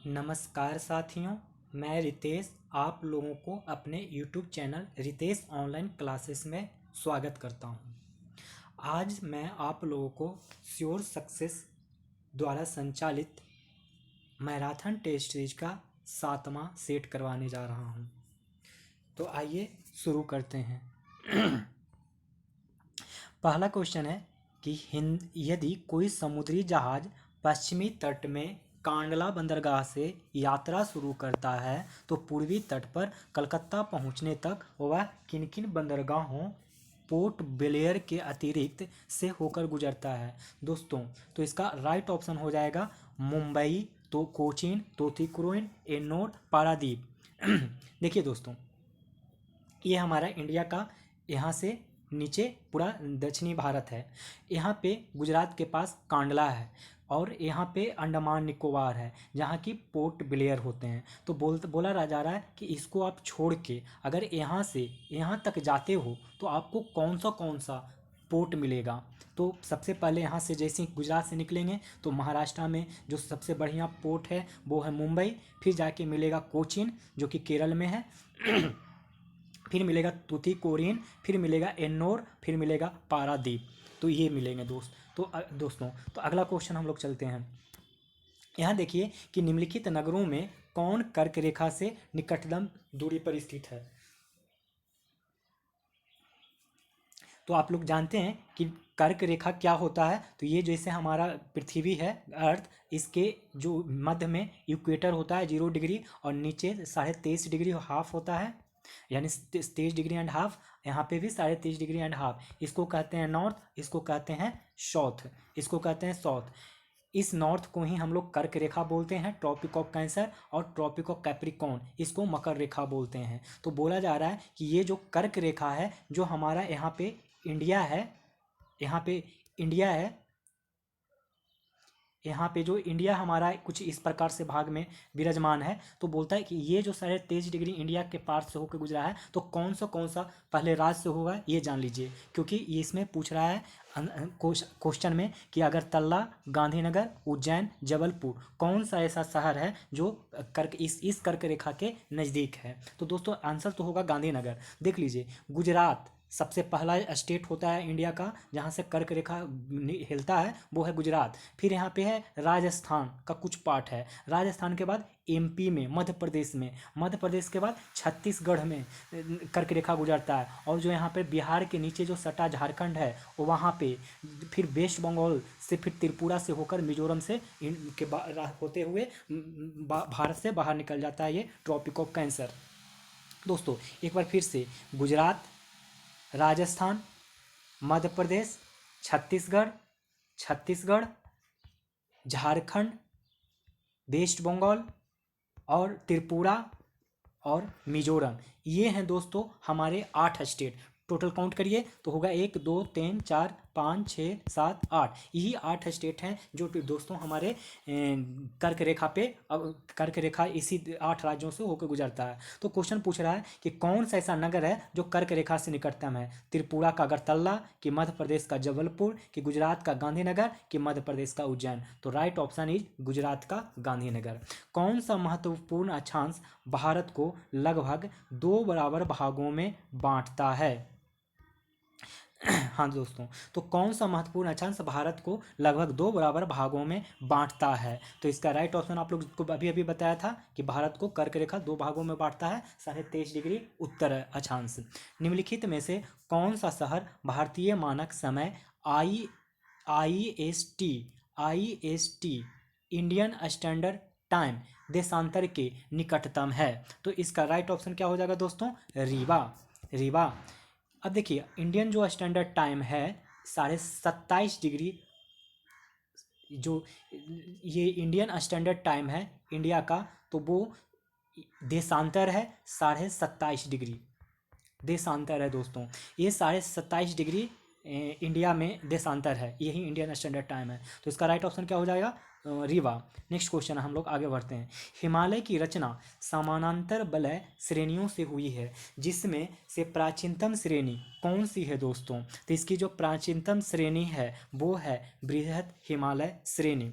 नमस्कार साथियों, मैं रितेश आप लोगों को अपने YouTube channel Ritesh online classes में स्वागत करता हूं। आज मैं आप लोगों को श्योर सक्सेस द्वारा संचालित मैराथन टेस्ट सीरीज का 7वां सेट करवाने जा रहा हूं। तो आइए शुरू करते हैं। पहला क्वेश्चन है कि यदि कोई समुद्री जहाज पश्चिमी तट में कांडला बंदरगाह से यात्रा शुरू करता है तो पूर्वी तट पर कलकत्ता पहुंचने तक वह किन किन बंदरगाहों पोर्ट ब्लेयर के अतिरिक्त से होकर गुजरता है दोस्तों। तो इसका राइट ऑप्शन हो जाएगा मुंबई, तो कोचीन, तूतीकोरिन, एन्नोर, पारादीप। देखिए दोस्तों, ये हमारा इंडिया का यहाँ से नीचे पूरा दक्षिणी भारत है। यहाँ पे गुजरात के पास कांडला है और यहाँ पे अंडमान निकोबार है जहाँ की पोर्ट ब्लेयर होते हैं। तो बोला जा रहा है कि इसको आप छोड़ के अगर यहाँ से यहाँ तक जाते हो तो आपको कौन सा पोर्ट मिलेगा। तो सबसे पहले यहाँ से जैसे ही गुजरात से निकलेंगे तो महाराष्ट्र में जो सबसे बढ़िया पोर्ट है वो है मुंबई, फिर जाके मिलेगा कोचीन जो कि केरल में है, फिर मिलेगा तूतीकोरिन, फिर मिलेगा एन्नोर, फिर मिलेगा पारादीप। तो ये मिलेंगे दोस्तों। तो अगला क्वेश्चन हम लोग चलते हैं। यहाँ देखिए कि निम्नलिखित नगरों में कौन कर्क रेखा से निकटतम दूरी पर स्थित है। तो आप लोग जानते हैं कि कर्क रेखा क्या होता है। तो ये जैसे हमारा पृथ्वी है अर्थ, इसके जो मध्य में इक्वेटर होता है 0 डिग्री और नीचे 23.5 डिग्री हाफ होता है, यानी 23.5 डिग्री। यहाँ पे भी 23.5 डिग्री। इसको कहते हैं नॉर्थ, इसको कहते हैं साउथ, इसको कहते हैं साउथ। इस नॉर्थ को ही हम लोग कर्क रेखा बोलते हैं, ट्रॉपिक ऑफ कैंसर, और ट्रॉपिक ऑफ कैप्रिकॉर्न इसको मकर रेखा बोलते हैं। तो बोला जा रहा है कि ये जो कर्क रेखा है जो हमारा यहाँ पे इंडिया है, यहाँ पे इंडिया है, यहाँ पे जो इंडिया हमारा कुछ इस प्रकार से भाग में विराजमान है। तो बोलता है कि ये जो 23.5 डिग्री इंडिया के पार से होकर गुजरा है तो कौन सा पहले राज्य से होगा ये जान लीजिए, क्योंकि ये इसमें पूछ रहा है क्वेश्चन में कि अगर तल्ला, गांधीनगर, उज्जैन, जबलपुर कौन सा ऐसा शहर है जो इस कर्क रेखा के नज़दीक है। तो दोस्तों आंसर तो होगा गांधीनगर। देख लीजिए, गुजरात सबसे पहला स्टेट होता है इंडिया का जहाँ से कर्क रेखा हिलता है, वो है गुजरात। फिर यहाँ पे है राजस्थान का कुछ पार्ट है, राजस्थान के बाद एमपी में, मध्य प्रदेश के बाद छत्तीसगढ़ में कर्क रेखा गुजरता है। और जो यहाँ पे बिहार के नीचे जो सटा झारखंड है वो वहाँ पे, फिर वेस्ट बंगाल से, फिर त्रिपुरा से होकर मिजोरम से होते हुए भारत से बाहर निकल जाता है ये ट्रॉपिक ऑफ कैंसर। दोस्तों एक बार फिर से, गुजरात, राजस्थान, मध्य प्रदेश, छत्तीसगढ़, झारखंड, वेस्ट बंगाल और त्रिपुरा और मिजोरम, ये हैं दोस्तों हमारे 8 स्टेट। टोटल काउंट करिए तो होगा 1 2 3 4 5 6 7 8, यही 8 स्टेट हैं जो दोस्तों हमारे कर्क रेखा पे, कर्क रेखा इसी 8 राज्यों से होकर गुजरता है। तो क्वेश्चन पूछ रहा है कि कौन सा ऐसा नगर है जो कर्क रेखा से निकटतम है। त्रिपुरा का अगरतला, कि मध्य प्रदेश का जबलपुर, कि गुजरात का गांधीनगर, कि मध्य प्रदेश का उज्जैन। तो राइट ऑप्शन इज गुजरात का गांधीनगर। कौन सा महत्वपूर्ण अक्षांश भारत को लगभग 2 बराबर भागों में बांटता है। हाँ दोस्तों, तो कौन सा महत्वपूर्ण अक्षांश भारत को लगभग 2 बराबर भागों में बांटता है। तो इसका राइट ऑप्शन आप लोग को अभी बताया था कि भारत को कर्क रेखा 2 भागों में बांटता है, 23.5 डिग्री उत्तर अक्षांश। निम्नलिखित में से कौन सा शहर भारतीय मानक समय IST इंडियन स्टैंडर्ड टाइम देशांतर के निकटतम है। तो इसका राइट ऑप्शन क्या हो जाएगा दोस्तों, रीवा। अब देखिए, इंडियन जो स्टैंडर्ड टाइम है 27.5 डिग्री, जो ये इंडियन स्टैंडर्ड टाइम है इंडिया का, तो वो देशांतर है 27.5 डिग्री देशांतर है दोस्तों। ये 27.5 डिग्री इंडिया में देशांतर है, यही इंडियन स्टैंडर्ड टाइम है। तो इसका राइट ऑप्शन क्या हो जाएगा, रीवा। नेक्स्ट क्वेश्चन हम लोग आगे बढ़ते हैं। हिमालय की रचना समानांतर वलय श्रेणियों से हुई है, जिसमें से प्राचीनतम श्रेणी कौन सी है दोस्तों। तो इसकी जो प्राचीनतम श्रेणी है वो है बृहद हिमालय श्रेणी।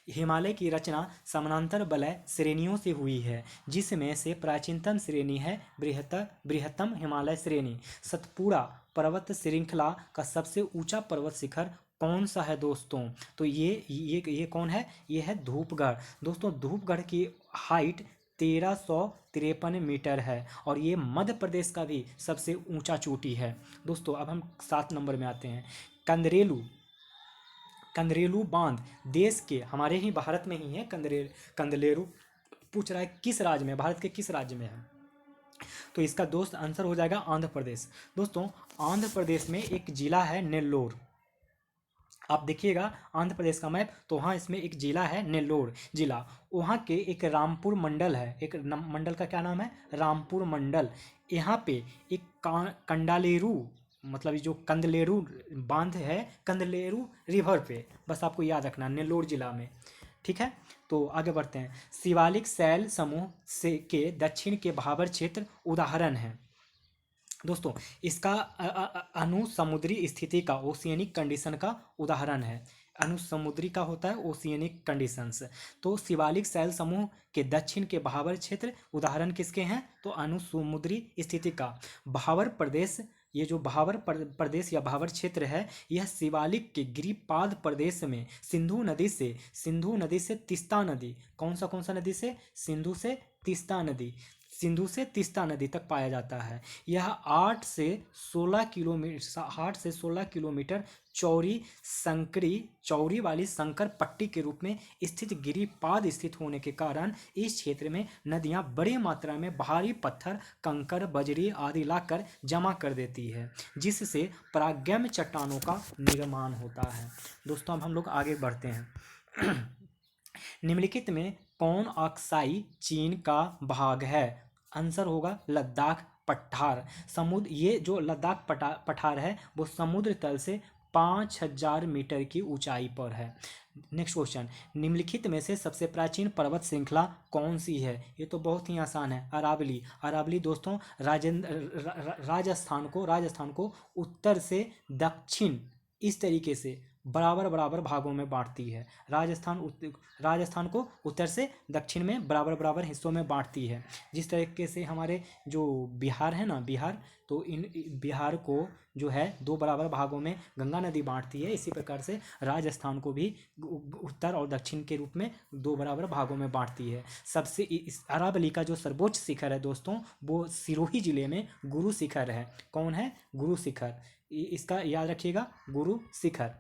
हिमालय की रचना समानांतर वलय श्रेणियों से हुई है, जिसमें से प्राचीनतम श्रेणी है बृहत्तम हिमालय श्रेणी। सतपुड़ा पर्वत श्रृंखला का सबसे ऊंचा पर्वत शिखर कौन सा है दोस्तों? तो ये कौन है? ये है धूपगढ़। दोस्तों धूपगढ़ की हाइट 1353 मीटर है और ये मध्य प्रदेश का भी सबसे ऊंचा चोटी है। दोस्तों अब हम 7 नंबर में आते हैं। कंदरेलू कंदरेलू बांध देश के, हमारे ही भारत में ही है कंदलेरू। पूछ रहा है किस राज्य में, भारत के किस राज्य में है? तो इसका दोस्त आंसर हो जाएगा आंध्र प्रदेश। दोस्तों आंध्र प्रदेश में एक जिला है नेल्लोर। आप देखिएगा आंध्र प्रदेश का मैप, तो वहाँ इसमें एक जिला है नेल्लोर जिला। वहाँ के एक रामपुर मंडल है, एक मंडल का क्या नाम है? रामपुर मंडल। यहाँ पे एक कंडालेरू, मतलब ये जो कंदलेरू बांध है कंदलेरू रिवर पे, बस आपको याद रखना, नेल्लोर जिला में। ठीक है, तो आगे बढ़ते हैं। शिवालिक शैल समूह से के दक्षिण के भाबर क्षेत्र उदाहरण है। दोस्तों इसका अनुसमुद्री स्थिति का, ओशियनिक कंडीशन का उदाहरण है। अनुसमुद्री का होता है ओशियनिक कंडीशंस। तो शिवालिक शैल समूह के दक्षिण के भाबर क्षेत्र उदाहरण किसके हैं? तो अनुसमुद्री स्थिति का। भाबर प्रदेश, ये जो भाबर प्रदेश या भाबर क्षेत्र है, यह शिवालिक के गिरिपाद प्रदेश में सिंधु नदी से तीस्ता नदी, कौन सा नदी से? सिंधु से तीस्ता नदी तक पाया जाता है। यह 8 से 16 किलोमीटर चौड़ी वाली संकर पट्टी के रूप में स्थित गिरिपाद स्थित होने के कारण इस क्षेत्र में नदियां बड़ी मात्रा में भारी पत्थर, कंकर, बजरी आदि लाकर जमा कर देती है, जिससे प्रागम्य चट्टानों का निर्माण होता है। दोस्तों अब हम लोग आगे बढ़ते हैं। निम्नलिखित में कौन अक्साई चीन का भाग है? आंसर होगा लद्दाख पठार। ये जो लद्दाख पठार है वो समुद्र तल से 5000 मीटर की ऊंचाई पर है। नेक्स्ट क्वेश्चन, निम्नलिखित में से सबसे प्राचीन पर्वत श्रृंखला कौन सी है? ये तो बहुत ही आसान है, अरावली दोस्तों राजस्थान को उत्तर से दक्षिण इस तरीके से बराबर भागों में बांटती है। राजस्थान को उत्तर से दक्षिण में बराबर हिस्सों में बांटती है। जिस तरीके से हमारे जो बिहार है ना, तो इन बिहार को जो है 2 बराबर भागों में गंगा नदी बांटती है, इसी प्रकार से राजस्थान को भी उत्तर और दक्षिण के रूप में 2 बराबर भागों में बांटती है। सबसे इस अरावली का जो सर्वोच्च शिखर है दोस्तों, वो सिरोही जिले में गुरु शिखर है। कौन है? गुरु शिखर। इसका याद रखिएगा, गुरु शिखर।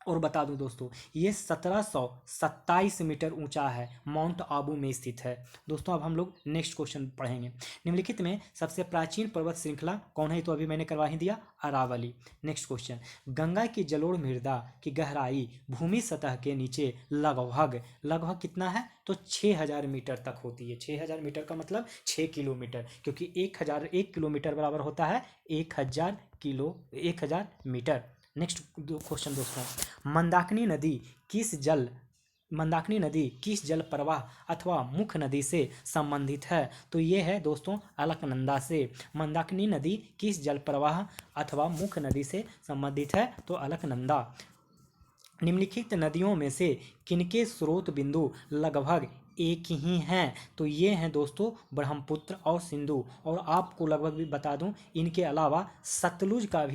और बता दूं दोस्तों, ये 1727 मीटर ऊंचा है, माउंट आबू में स्थित है। दोस्तों अब हम लोग नेक्स्ट क्वेश्चन पढ़ेंगे। निम्नलिखित में सबसे प्राचीन पर्वत श्रृंखला कौन है? तो अभी मैंने करवा ही दिया, अरावली। नेक्स्ट क्वेश्चन, गंगा की जलोढ़ मृदा की गहराई भूमि सतह के नीचे लगभग कितना है? तो 6000 मीटर तक होती है। 6000 मीटर का मतलब 6 किलोमीटर, क्योंकि 1 किलोमीटर बराबर होता है 1000 मीटर। नेक्स्ट क्वेश्चन दोस्तों, मंदाकिनी नदी किस जल प्रवाह अथवा मुख्य नदी से संबंधित है? तो ये है दोस्तों अलकनंदा से। मंदाकिनी नदी किस जल प्रवाह अथवा मुख्य नदी से संबंधित है? तो अलकनंदा। निम्नलिखित नदियों में से किनके स्रोत बिंदु लगभग एक ही हैं? तो ये हैं दोस्तों ब्रह्मपुत्र और सिंधु। और आपको लगभग भी बता दूं, इनके अलावा सतलुज का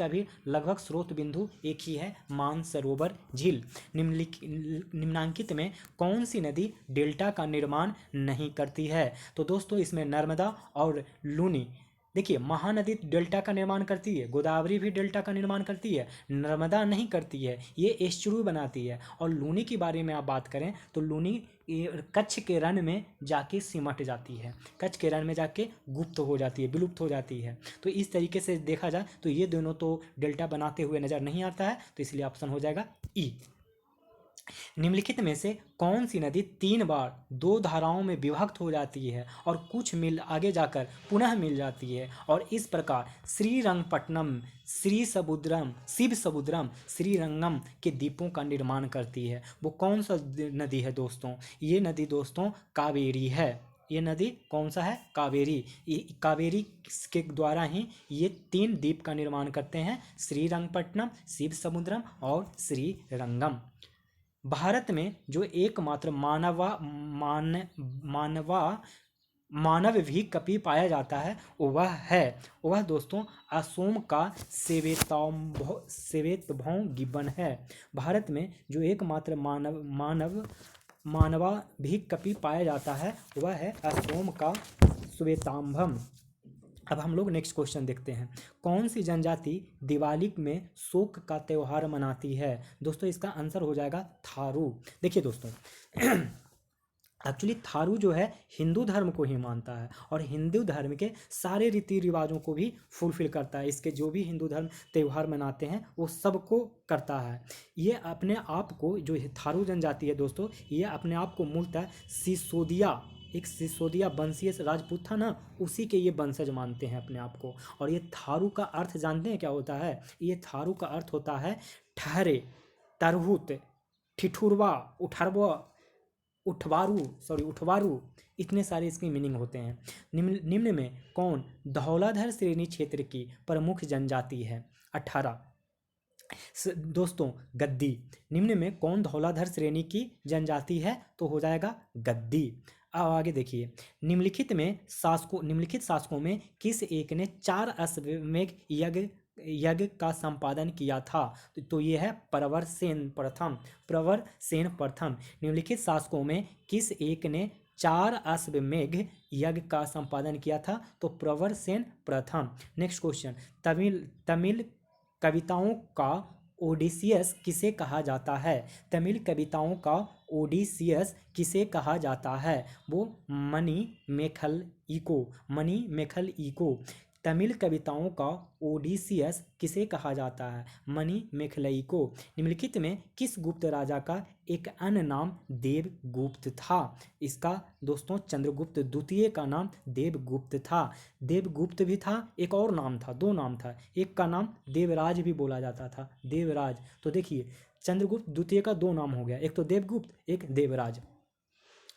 भी लगभग स्रोत बिंदु एक ही है, मानसरोवर झील। निम्नांकित में कौन सी नदी डेल्टा का निर्माण नहीं करती है? तो दोस्तों इसमें नर्मदा और लूनी। देखिए महानदी डेल्टा का निर्माण करती है, गोदावरी भी डेल्टा का निर्माण करती है, नर्मदा नहीं करती है, ये एस्चुरी बनाती है। और लूनी के बारे में आप बात करें तो लूनी कच्छ के रण में जाके सिमट जाती है, कच्छ के रण में जाके गुप्त हो जाती है, विलुप्त हो जाती है। तो इस तरीके से देखा जाए तो ये दोनों तो डेल्टा बनाते हुए नजर नहीं आता है, तो इसलिए ऑप्शन हो जाएगा ई। निम्नलिखित में से कौन सी नदी 3 बार 2 धाराओं में विभक्त हो जाती है और कुछ मील आगे जाकर पुनः मिल जाती है, और इस प्रकार श्रीरंगपट्टनम, शिवसमुद्रम, श्रीरंगम के द्वीपों का निर्माण करती है? वो कौन सा नदी है दोस्तों? ये नदी दोस्तों कावेरी है। ये नदी कौन सा है? कावेरी। कावेरी के द्वारा ही ये 3 द्वीप का निर्माण करते हैं, श्रीरंगपट्टनम, शिवसमुद्रम और श्रीरंगम। भारत में जो एकमात्र मानव भी कपि पाया जाता है वह दोस्तों असोम का सेवेतभों गिब्बन है। भारत में जो एकमात्र मानवा भी कपि पाया जाता है वह है असोम का श्वेतांबम। अब हम लोग नेक्स्ट क्वेश्चन देखते हैं। कौन सी जनजाति दिवाली में शोक का त्यौहार मनाती है? दोस्तों इसका आंसर हो जाएगा थारू। देखिए दोस्तों एक्चुअली थारू जो है हिंदू धर्म को ही मानता है और हिंदू धर्म के सारे रीति रिवाजों को भी फुलफिल करता है। इसके जो भी हिंदू धर्म त्यौहार मनाते हैं वो सबको करता है। ये अपने आप को, जो थारू जनजाति है दोस्तों, ये अपने आप को मूलतः सिसोदिया वंशीय राजपूत था ना, उसी के ये वंशज मानते हैं अपने आप को। और ये थारू का अर्थ जानते हैं क्या होता है? ये थारू का अर्थ होता है ठहरे, तरहुत, ठिठुरवा, उठवारू, इतने सारे इसके मीनिंग होते हैं। निम्न में कौन धौलाधर श्रेणी क्षेत्र की प्रमुख जनजाति है? 18 दोस्तों गद्दी। निम्न में कौन धौलाधर श्रेणी की जनजाति है? तो हो जाएगा गद्दी। अब आगे देखिए, निम्नलिखित शासकों में किस एक ने 4 अश्वमेध यज्ञ का संपादन किया था? तो ये है प्रवरसेन प्रथम। निम्नलिखित शासकों में किस एक ने 4 अश्वमेध यज्ञ का संपादन किया था? तो प्रवरसेन प्रथम। नेक्स्ट क्वेश्चन, तमिल कविताओं का ओडिसियस किसे कहा जाता है? तमिल कविताओं का ओडिसियस किसे कहा जाता है? वो मणिमेखल इको। तमिल कविताओं का ओडिसियस किसे कहा जाता है? मणिमेखलई को। निम्नलिखित में किस गुप्त राजा का एक अन्य नाम देवगुप्त था? इसका दोस्तों चंद्रगुप्त द्वितीय का नाम देवगुप्त था। देवगुप्त भी था, एक और नाम था, 2 नाम था। एक का नाम देवराज भी बोला जाता था, देवराज। तो देखिए चंद्रगुप्त द्वितीय का 2 नाम हो गया, एक तो देवगुप्त, एक देवराज।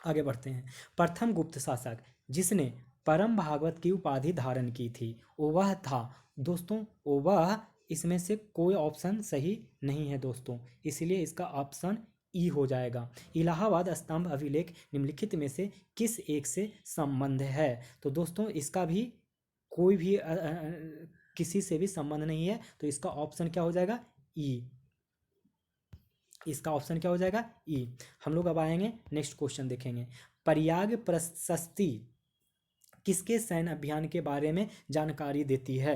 आगे बढ़ते हैं। प्रथम गुप्त शासक जिसने परम भागवत की उपाधि धारण की थी वह था? दोस्तों वह, इसमें से कोई ऑप्शन सही नहीं है दोस्तों, इसलिए इसका ऑप्शन ई हो जाएगा। इलाहाबाद स्तंभ अभिलेख निम्नलिखित में से किस एक से संबंध है? तो दोस्तों इसका भी कोई भी किसी से भी संबंध नहीं है, तो इसका ऑप्शन क्या हो जाएगा? ई। इसका ऑप्शन क्या हो जाएगा? ई। हम लोग अब आएंगे नेक्स्ट क्वेश्चन देखेंगे। प्रयाग प्रशस्ति किसके सैन्य अभियान के बारे में जानकारी देती है?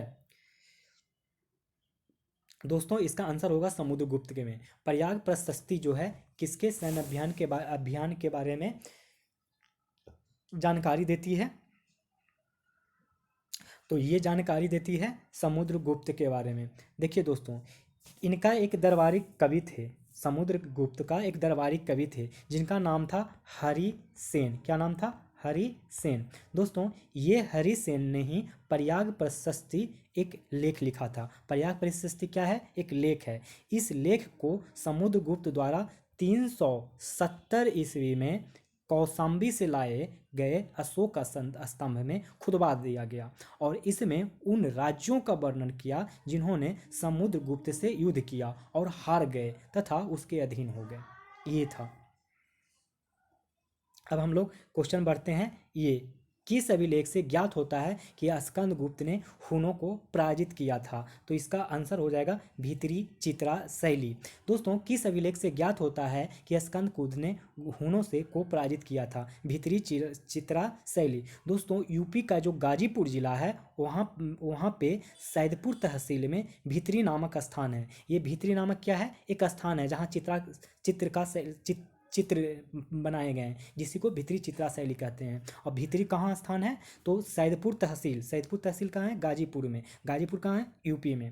दोस्तों इसका आंसर होगा समुद्रगुप्त के में। प्रयाग प्रशस्ति जो है किसके सैन्य अभियान के बारे में जानकारी देती है? तो ये जानकारी देती है समुद्रगुप्त के बारे में। देखिए दोस्तों इनका एक दरबारी कवि थे, समुद्रगुप्त का एक दरबारी कवि थे जिनका नाम था हरिसेन। क्या नाम था? हरिसेन। दोस्तों ये हरिसेन ने ही प्रयाग प्रशस्ति एक लेख लिखा था। प्रयाग प्रशस्ति क्या है? एक लेख है। इस लेख को समुद्रगुप्त द्वारा 370 ईस्वी में कौशाम्बी से लाए गए अशोक स्तंभ में खुदवा दिया गया और इसमें उन राज्यों का वर्णन किया जिन्होंने समुद्रगुप्त से युद्ध किया और हार गए तथा उसके अधीन हो गए। ये था। अब हम लोग क्वेश्चन बढ़ते हैं। ये किस अभिलेख से ज्ञात होता है कि स्कंदगुप्त ने हुनों को पराजित किया था? तो इसका आंसर हो जाएगा भीतरी चित्रा शैली। दोस्तों किस अभिलेख से ज्ञात होता है कि स्कंदगुप्त ने हुनों से को पराजित किया था? भीतरी चित्रा शैली। दोस्तों यूपी का जो गाजीपुर जिला है वहाँ पे सैदपुर तहसील में भीतरी नामक स्थान है। ये भीतरी नामक क्या है? एक स्थान है जहाँ चित्र बनाए गए हैं, जिसी को भीतरी चित्रा शैली कहते हैं। और भीतरी कहाँ स्थान है? तो सैदपुर तहसील कहाँ है? गाजीपुर में। गाजीपुर कहाँ है? यूपी में।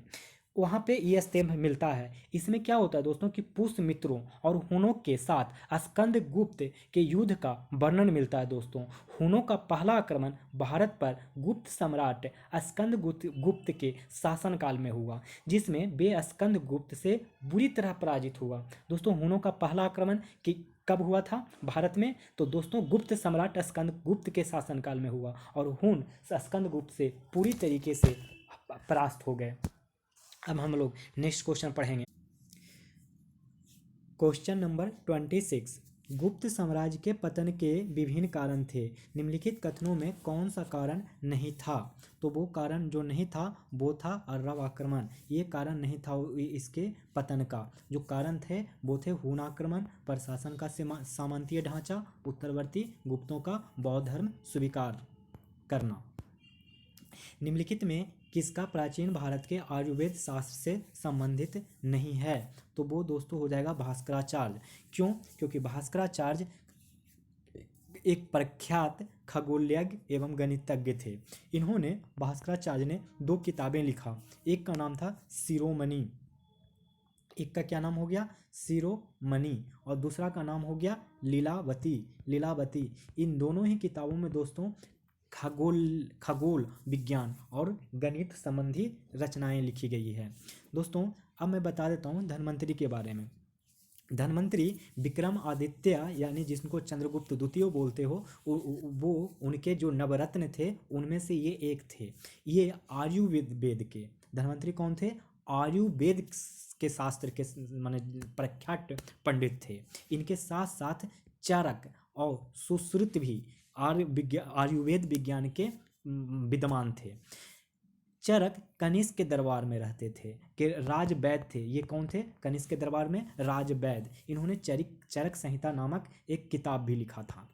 वहाँ पे ये स्तंभ मिलता है। इसमें क्या होता है दोस्तों कि पुष्यमित्रों और हुनों के साथ स्कंदगुप्त के युद्ध का वर्णन मिलता है। दोस्तों हुनों का पहला आक्रमण भारत पर गुप्त सम्राट स्कंदगुप्त के शासनकाल में हुआ, जिसमें वे स्कंदगुप्त से बुरी तरह पराजित हुआ। दोस्तों हुनों का पहला आक्रमण कब हुआ था भारत में? तो दोस्तों गुप्त सम्राट स्कंदगुप्त के शासनकाल में हुआ और हुन स्कंदगुप्त से पूरी तरीके से परास्त हो गए। अब हम लोग नेक्स्ट क्वेश्चन पढ़ेंगे। Question number 26। गुप्त साम्राज्य के पतन के विभिन्न कारण थे, निम्नलिखित कथनों में कौन सा कारण नहीं था? तो वो कारण जो नहीं था वो था अरब आक्रमण। ये कारण नहीं था इसके पतन का। जो कारण थे वो थे हून आक्रमण, प्रशासन का सामंतीय ढांचा, उत्तरवर्ती गुप्तों का बौद्ध धर्म स्वीकार करना। निम्नलिखित में किसका प्राचीन भारत के आयुर्वेद शास्त्र से संबंधित नहीं है? तो वो दोस्तों हो जाएगा भास्कराचार्य। क्यों? क्योंकि भास्कराचार्य एक प्रख्यात खगोलज्ञ एवं गणितज्ञ थे। इन्होंने भास्कराचार्य ने 2 किताबें लिखा। एक का नाम था शिरोमणि, एक का क्या नाम हो गया? शिरोमणि, और दूसरा का नाम हो गया लीलावती। इन दोनों ही किताबों में दोस्तों खगोल विज्ञान और गणित संबंधी रचनाएं लिखी गई है। दोस्तों अब मैं बता देता हूँ धन्वंतरि के बारे में। धन्वंतरि विक्रमादित्य यानी जिनको चंद्रगुप्त द्वितीय बोलते हो, वो उनके जो नवरत्न थे उनमें से ये एक थे। ये आयुर्वेद के धन्वंतरि कौन थे? आयुर्वेद के शास्त्र के माने प्रख्यात पंडित थे। इनके साथ साथ चरक और सुश्रुत भी आयुर्वेद विज्ञान के विद्वान थे। चरक कनिष्क के दरबार में रहते थे, कि राजवैद्य थे। ये कौन थे? कनिष्क के दरबार में राजवैद्य। इन्होंने चरक संहिता नामक एक किताब भी लिखा था।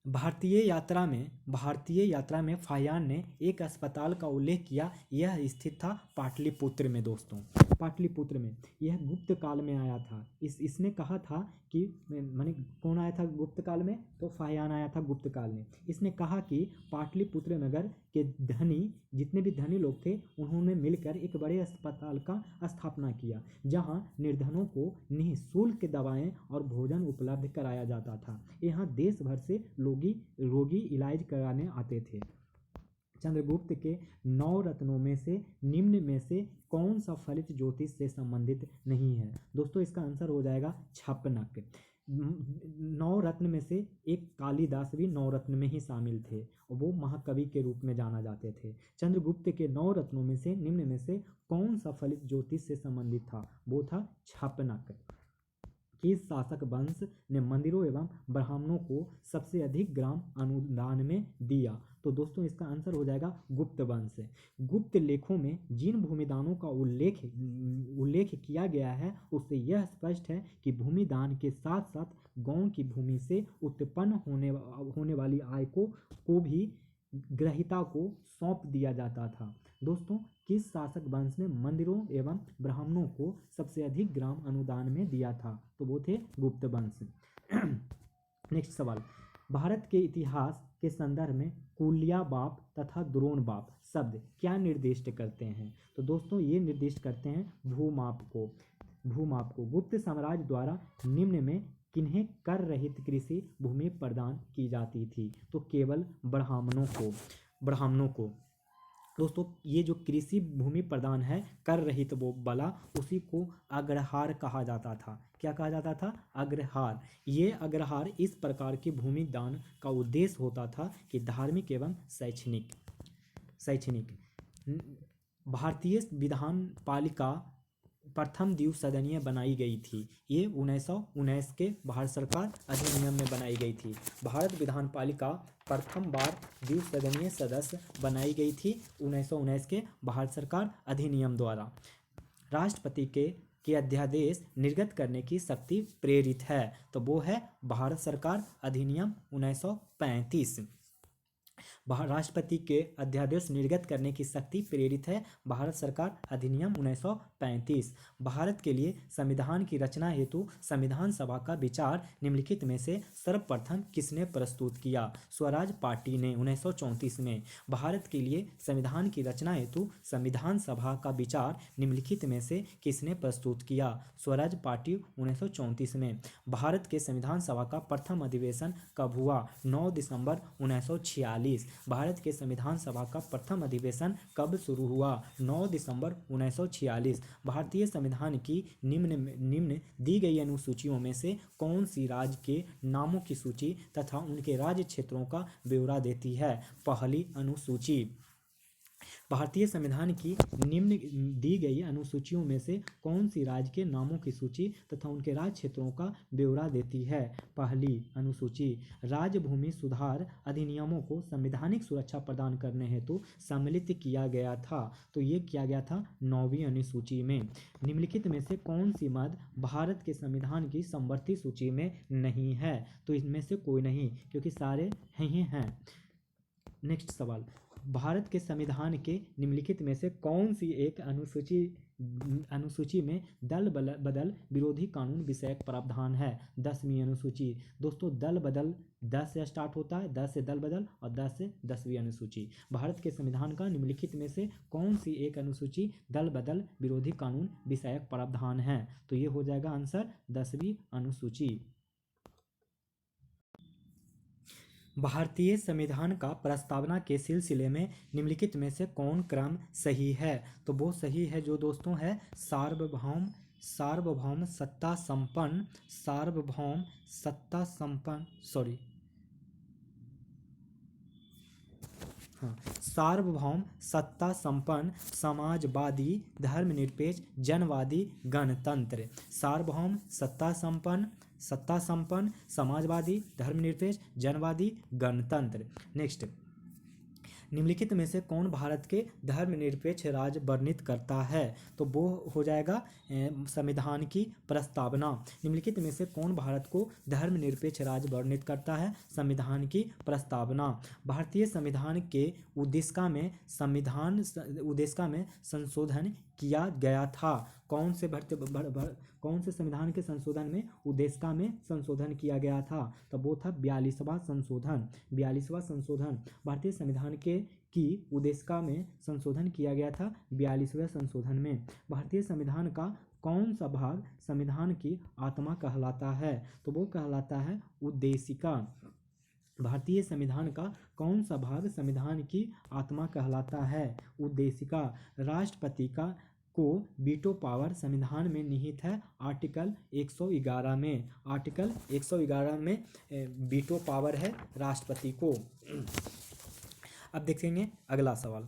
भारतीय यात्रा में फाहियान ने एक अस्पताल का उल्लेख किया। यह स्थित था पाटलिपुत्र में। दोस्तों पाटलिपुत्र में यह गुप्त काल में आया था। इसने कहा था कि माने कौन आया था गुप्त काल में? तो फाहियान आया था गुप्त काल में। इसने कहा कि पाटलिपुत्र नगर के धनी जितने भी धनी लोग थे उन्होंने मिलकर एक बड़े अस्पताल का स्थापना किया, जहां निर्धनों को निःशुल्क दवाएं और भोजन उपलब्ध कराया जाता था। यहाँ देश भर से रोगी इलाज कराने आते थे। चंद्रगुप्त के 9 रत्नों में से निम्न में से कौन सा फलित ज्योतिष से संबंधित नहीं है? दोस्तों इसका आंसर हो जाएगा छापनक। 9 रत्न में से एक कालिदास भी 9 रत्न में ही शामिल थे और वो महाकवि के रूप में जाना जाते थे। चंद्रगुप्त के 9 रत्नों में से निम्न में से कौन सा फलित ज्योतिष से संबंधित था? वो था छापनक। किस शासक वंश ने मंदिरों एवं ब्राह्मणों को सबसे अधिक ग्राम अनुदान में दिया? तो दोस्तों इसका आंसर हो जाएगा गुप्त वंश। गुप्त लेखों में जिन भूमिदानों का उल्लेख किया गया है उससे यह स्पष्ट है कि भूमिदान के साथ साथ गांव की भूमि से उत्पन्न होने वाली आय को भी ग्रहिता को सौंप दिया जाता था। दोस्तों किस शासक वंश ने मंदिरों एवं ब्राह्मणों को सबसे अधिक ग्राम अनुदान में दिया था? तो वो थे गुप्त वंश। नेक्स्ट सवाल, भारत के इतिहास के संदर्भ में कुलिया बाप तथा द्रोण बाप शब्द क्या निर्दिष्ट करते हैं? तो दोस्तों ये निर्दिष्ट करते हैं भूमाप को। गुप्त साम्राज्य द्वारा निम्न में किन्हें कर रहित कृषि भूमि प्रदान की जाती थी? तो केवल ब्राह्मणों को। दोस्तों ये जो कृषि भूमि प्रदान है कर रहित वो वाला, उसी को अग्रहार कहा जाता था। क्या कहा जाता था? अग्रहार। ये अग्रहार इस प्रकार की भूमि दान का उद्देश्य होता था कि धार्मिक एवं शैक्षणिक। भारतीय विधान पालिका प्रथम द्विसदनीय बनाई गई थी। ये 1919 के भारत सरकार अधिनियम में बनाई गई थी। भारत विधान पालिका प्रथम बार द्विसदनीय सदस्य बनाई गई थी 1919 के भारत सरकार अधिनियम द्वारा। राष्ट्रपति के अध्यादेश निर्गत करने की शक्ति प्रेरित है, तो वो है भारत सरकार अधिनियम 1935। राष्ट्रपति के अध्यादेश निर्गत करने की शक्ति प्रेरित है भारत सरकार अधिनियम 1935। भारत के लिए संविधान की रचना हेतु संविधान सभा का विचार निम्नलिखित में से सर्वप्रथम किसने प्रस्तुत किया? स्वराज पार्टी ने 1934 में। भारत के लिए संविधान की रचना हेतु संविधान सभा का विचार निम्नलिखित में से किसने प्रस्तुत किया? स्वराज पार्टी 1934 में। भारत के संविधान सभा का प्रथम अधिवेशन कब हुआ? 9 दिसंबर 1946। भारत के संविधान सभा का प्रथम अधिवेशन कब शुरू हुआ? 9 दिसंबर 1946। भारतीय संविधान की निम्न दी गई अनुसूचियों में से कौन सी राज्य के नामों की सूची तथा उनके राज्य क्षेत्रों का ब्यौरा देती है? पहली अनुसूची। भारतीय संविधान की निम्न दी गई अनुसूचियों में से कौन सी राज्य के नामों की सूची तथा उनके राज्य क्षेत्रों का ब्यौरा देती है? पहली अनुसूची, राज्य भूमि सुधार अधिनियमों को संवैधानिक सुरक्षा प्रदान करने हेतु सम्मिलित किया गया था। तो ये किया गया था 9वीं अनुसूची में। निम्नलिखित में से कौन सी मद भारत के संविधान की समवर्ती सूची में नहीं है? तो इनमें से कोई नहीं, क्योंकि सारे ही हैं। नेक्स्ट सवाल, भारत के संविधान के निम्नलिखित में से कौन सी एक अनुसूची में दल बदल विरोधी कानून विषयक प्रावधान है? 10वीं अनुसूची। दोस्तों, दल बदल 10 से स्टार्ट होता है, 10 से दल बदल और 10 से 10वीं अनुसूची। भारत के संविधान का निम्नलिखित में से कौन सी एक अनुसूची दल बदल विरोधी कानून विषयक प्रावधान है? तो ये हो जाएगा आंसर 10वीं अनुसूची। भारतीय संविधान का प्रस्तावना के सिलसिले में निम्नलिखित में से कौन क्रम सही है? तो वो सही है जो दोस्तों है सार्वभौम सत्ता संपन्न सार्वभौम सत्ता संपन्न समाजवादी धर्मनिरपेक्ष जनवादी गणतंत्र। सार्वभौम सत्ता संपन्न समाजवादी धर्मनिरपेक्ष जनवादी गणतंत्र। नेक्स्ट, निम्नलिखित में से कौन भारत के धर्मनिरपेक्ष राज्य वर्णित करता है? तो वो हो जाएगा संविधान की प्रस्तावना। निम्नलिखित में से कौन भारत को धर्मनिरपेक्ष राज्य वर्णित करता है? संविधान की प्रस्तावना। भारतीय संविधान के उद्देशिका में संशोधन किया गया था। कौन से संविधान के संशोधन में उद्देशिका में संशोधन किया गया था? तो वो था 42वां संशोधन। भारतीय संविधान की उद्देशिका में संशोधन किया गया था 42वें संशोधन में। भारतीय संविधान का कौन सा भाग संविधान की आत्मा कहलाता है? तो वो कहलाता है उद्देशिका। भारतीय संविधान का कौन सा भाग संविधान की आत्मा कहलाता है? उद्देशिका। राष्ट्रपति को वीटो पावर संविधान में निहित है आर्टिकल 111 में। आर्टिकल 111 में वीटो पावर है राष्ट्रपति को। अब देखेंगे अगला सवाल,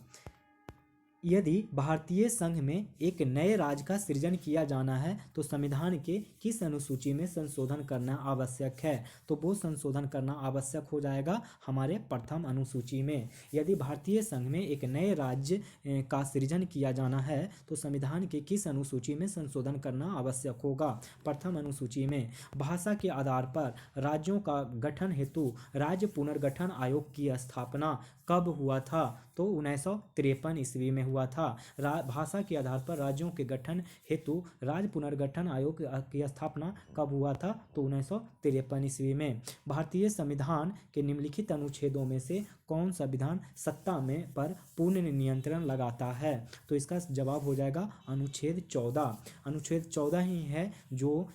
यदि भारतीय संघ में एक नए राज्य का सृजन किया जाना है तो संविधान के किस अनुसूची में संशोधन करना आवश्यक है? तो वो संशोधन करना आवश्यक हो जाएगा हमारे प्रथम अनुसूची में। यदि भारतीय संघ में एक नए राज्य का सृजन किया जाना है तो संविधान के किस अनुसूची में संशोधन करना आवश्यक होगा? प्रथम अनुसूची में। भाषा के आधार पर राज्यों का गठन हेतु राज्य पुनर्गठन आयोग की स्थापना कब हुआ था? तो 1953 ईस्वी में हुआ था। भाषा के आधार पर राज्यों के गठन हेतु राज्य पुनर्गठन आयोग की स्थापना कब हुआ था? तो 1953 ईस्वी में। भारतीय संविधान के निम्नलिखित अनुच्छेदों में से कौन सा विधान सत्ता में पर पूर्ण नियंत्रण लगाता है? तो इसका जवाब हो जाएगा अनुच्छेद 14। अनुच्छेद 14 ही है जो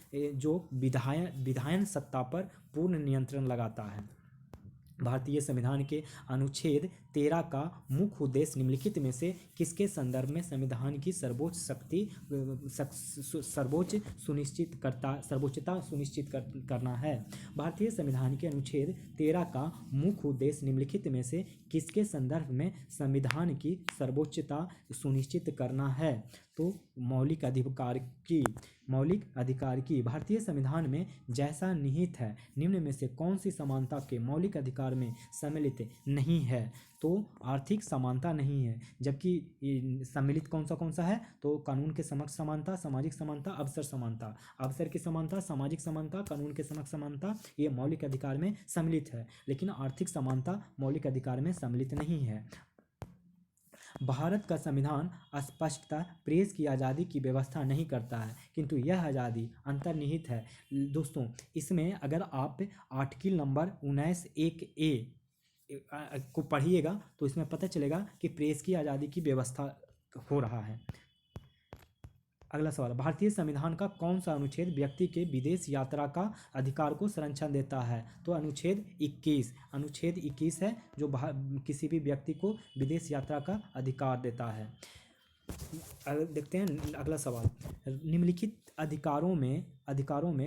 विधायन सत्ता पर पूर्ण नियंत्रण लगाता है। भारतीय संविधान के अनुच्छेद 13 का मुख्य उद्देश्य निम्नलिखित में से किसके संदर्भ में संविधान की सर्वोच्चता सुनिश्चित करना है? भारतीय संविधान के अनुच्छेद 13 का मुख्य उद्देश्य निम्नलिखित में से किसके संदर्भ में संविधान की सर्वोच्चता सुनिश्चित करना है? तो मौलिक अधिकार की। भारतीय संविधान में जैसा निहित है निम्न में से कौन सी समानता के मौलिक अधिकार में सम्मिलित नहीं है? तो आर्थिक समानता नहीं है, जबकि सम्मिलित कौन सा है? तो कानून के समक्ष समानता, सामाजिक समानता, अवसर समानता। अवसर की समानता, सामाजिक समानता, कानून के समक्ष समानता ये मौलिक अधिकार में सम्मिलित है, लेकिन आर्थिक समानता मौलिक अधिकार में सम्मिलित नहीं है। भारत का संविधान स्पष्टतः प्रेस की आज़ादी की व्यवस्था नहीं करता है, किंतु यह आज़ादी अंतर्निहित है। दोस्तों, इसमें अगर आप आर्टिकल नंबर 19(1)(a) को पढ़िएगा तो इसमें पता चलेगा कि प्रेस की आज़ादी की व्यवस्था हो रहा है। अगला सवाल, भारतीय संविधान का कौन सा अनुच्छेद व्यक्ति के विदेश यात्रा का अधिकार को संरक्षण देता है? तो अनुच्छेद 21। अनुच्छेद 21 है जो किसी भी व्यक्ति को विदेश यात्रा का अधिकार देता है। देखते हैं अगला सवाल, निम्नलिखित अधिकारों में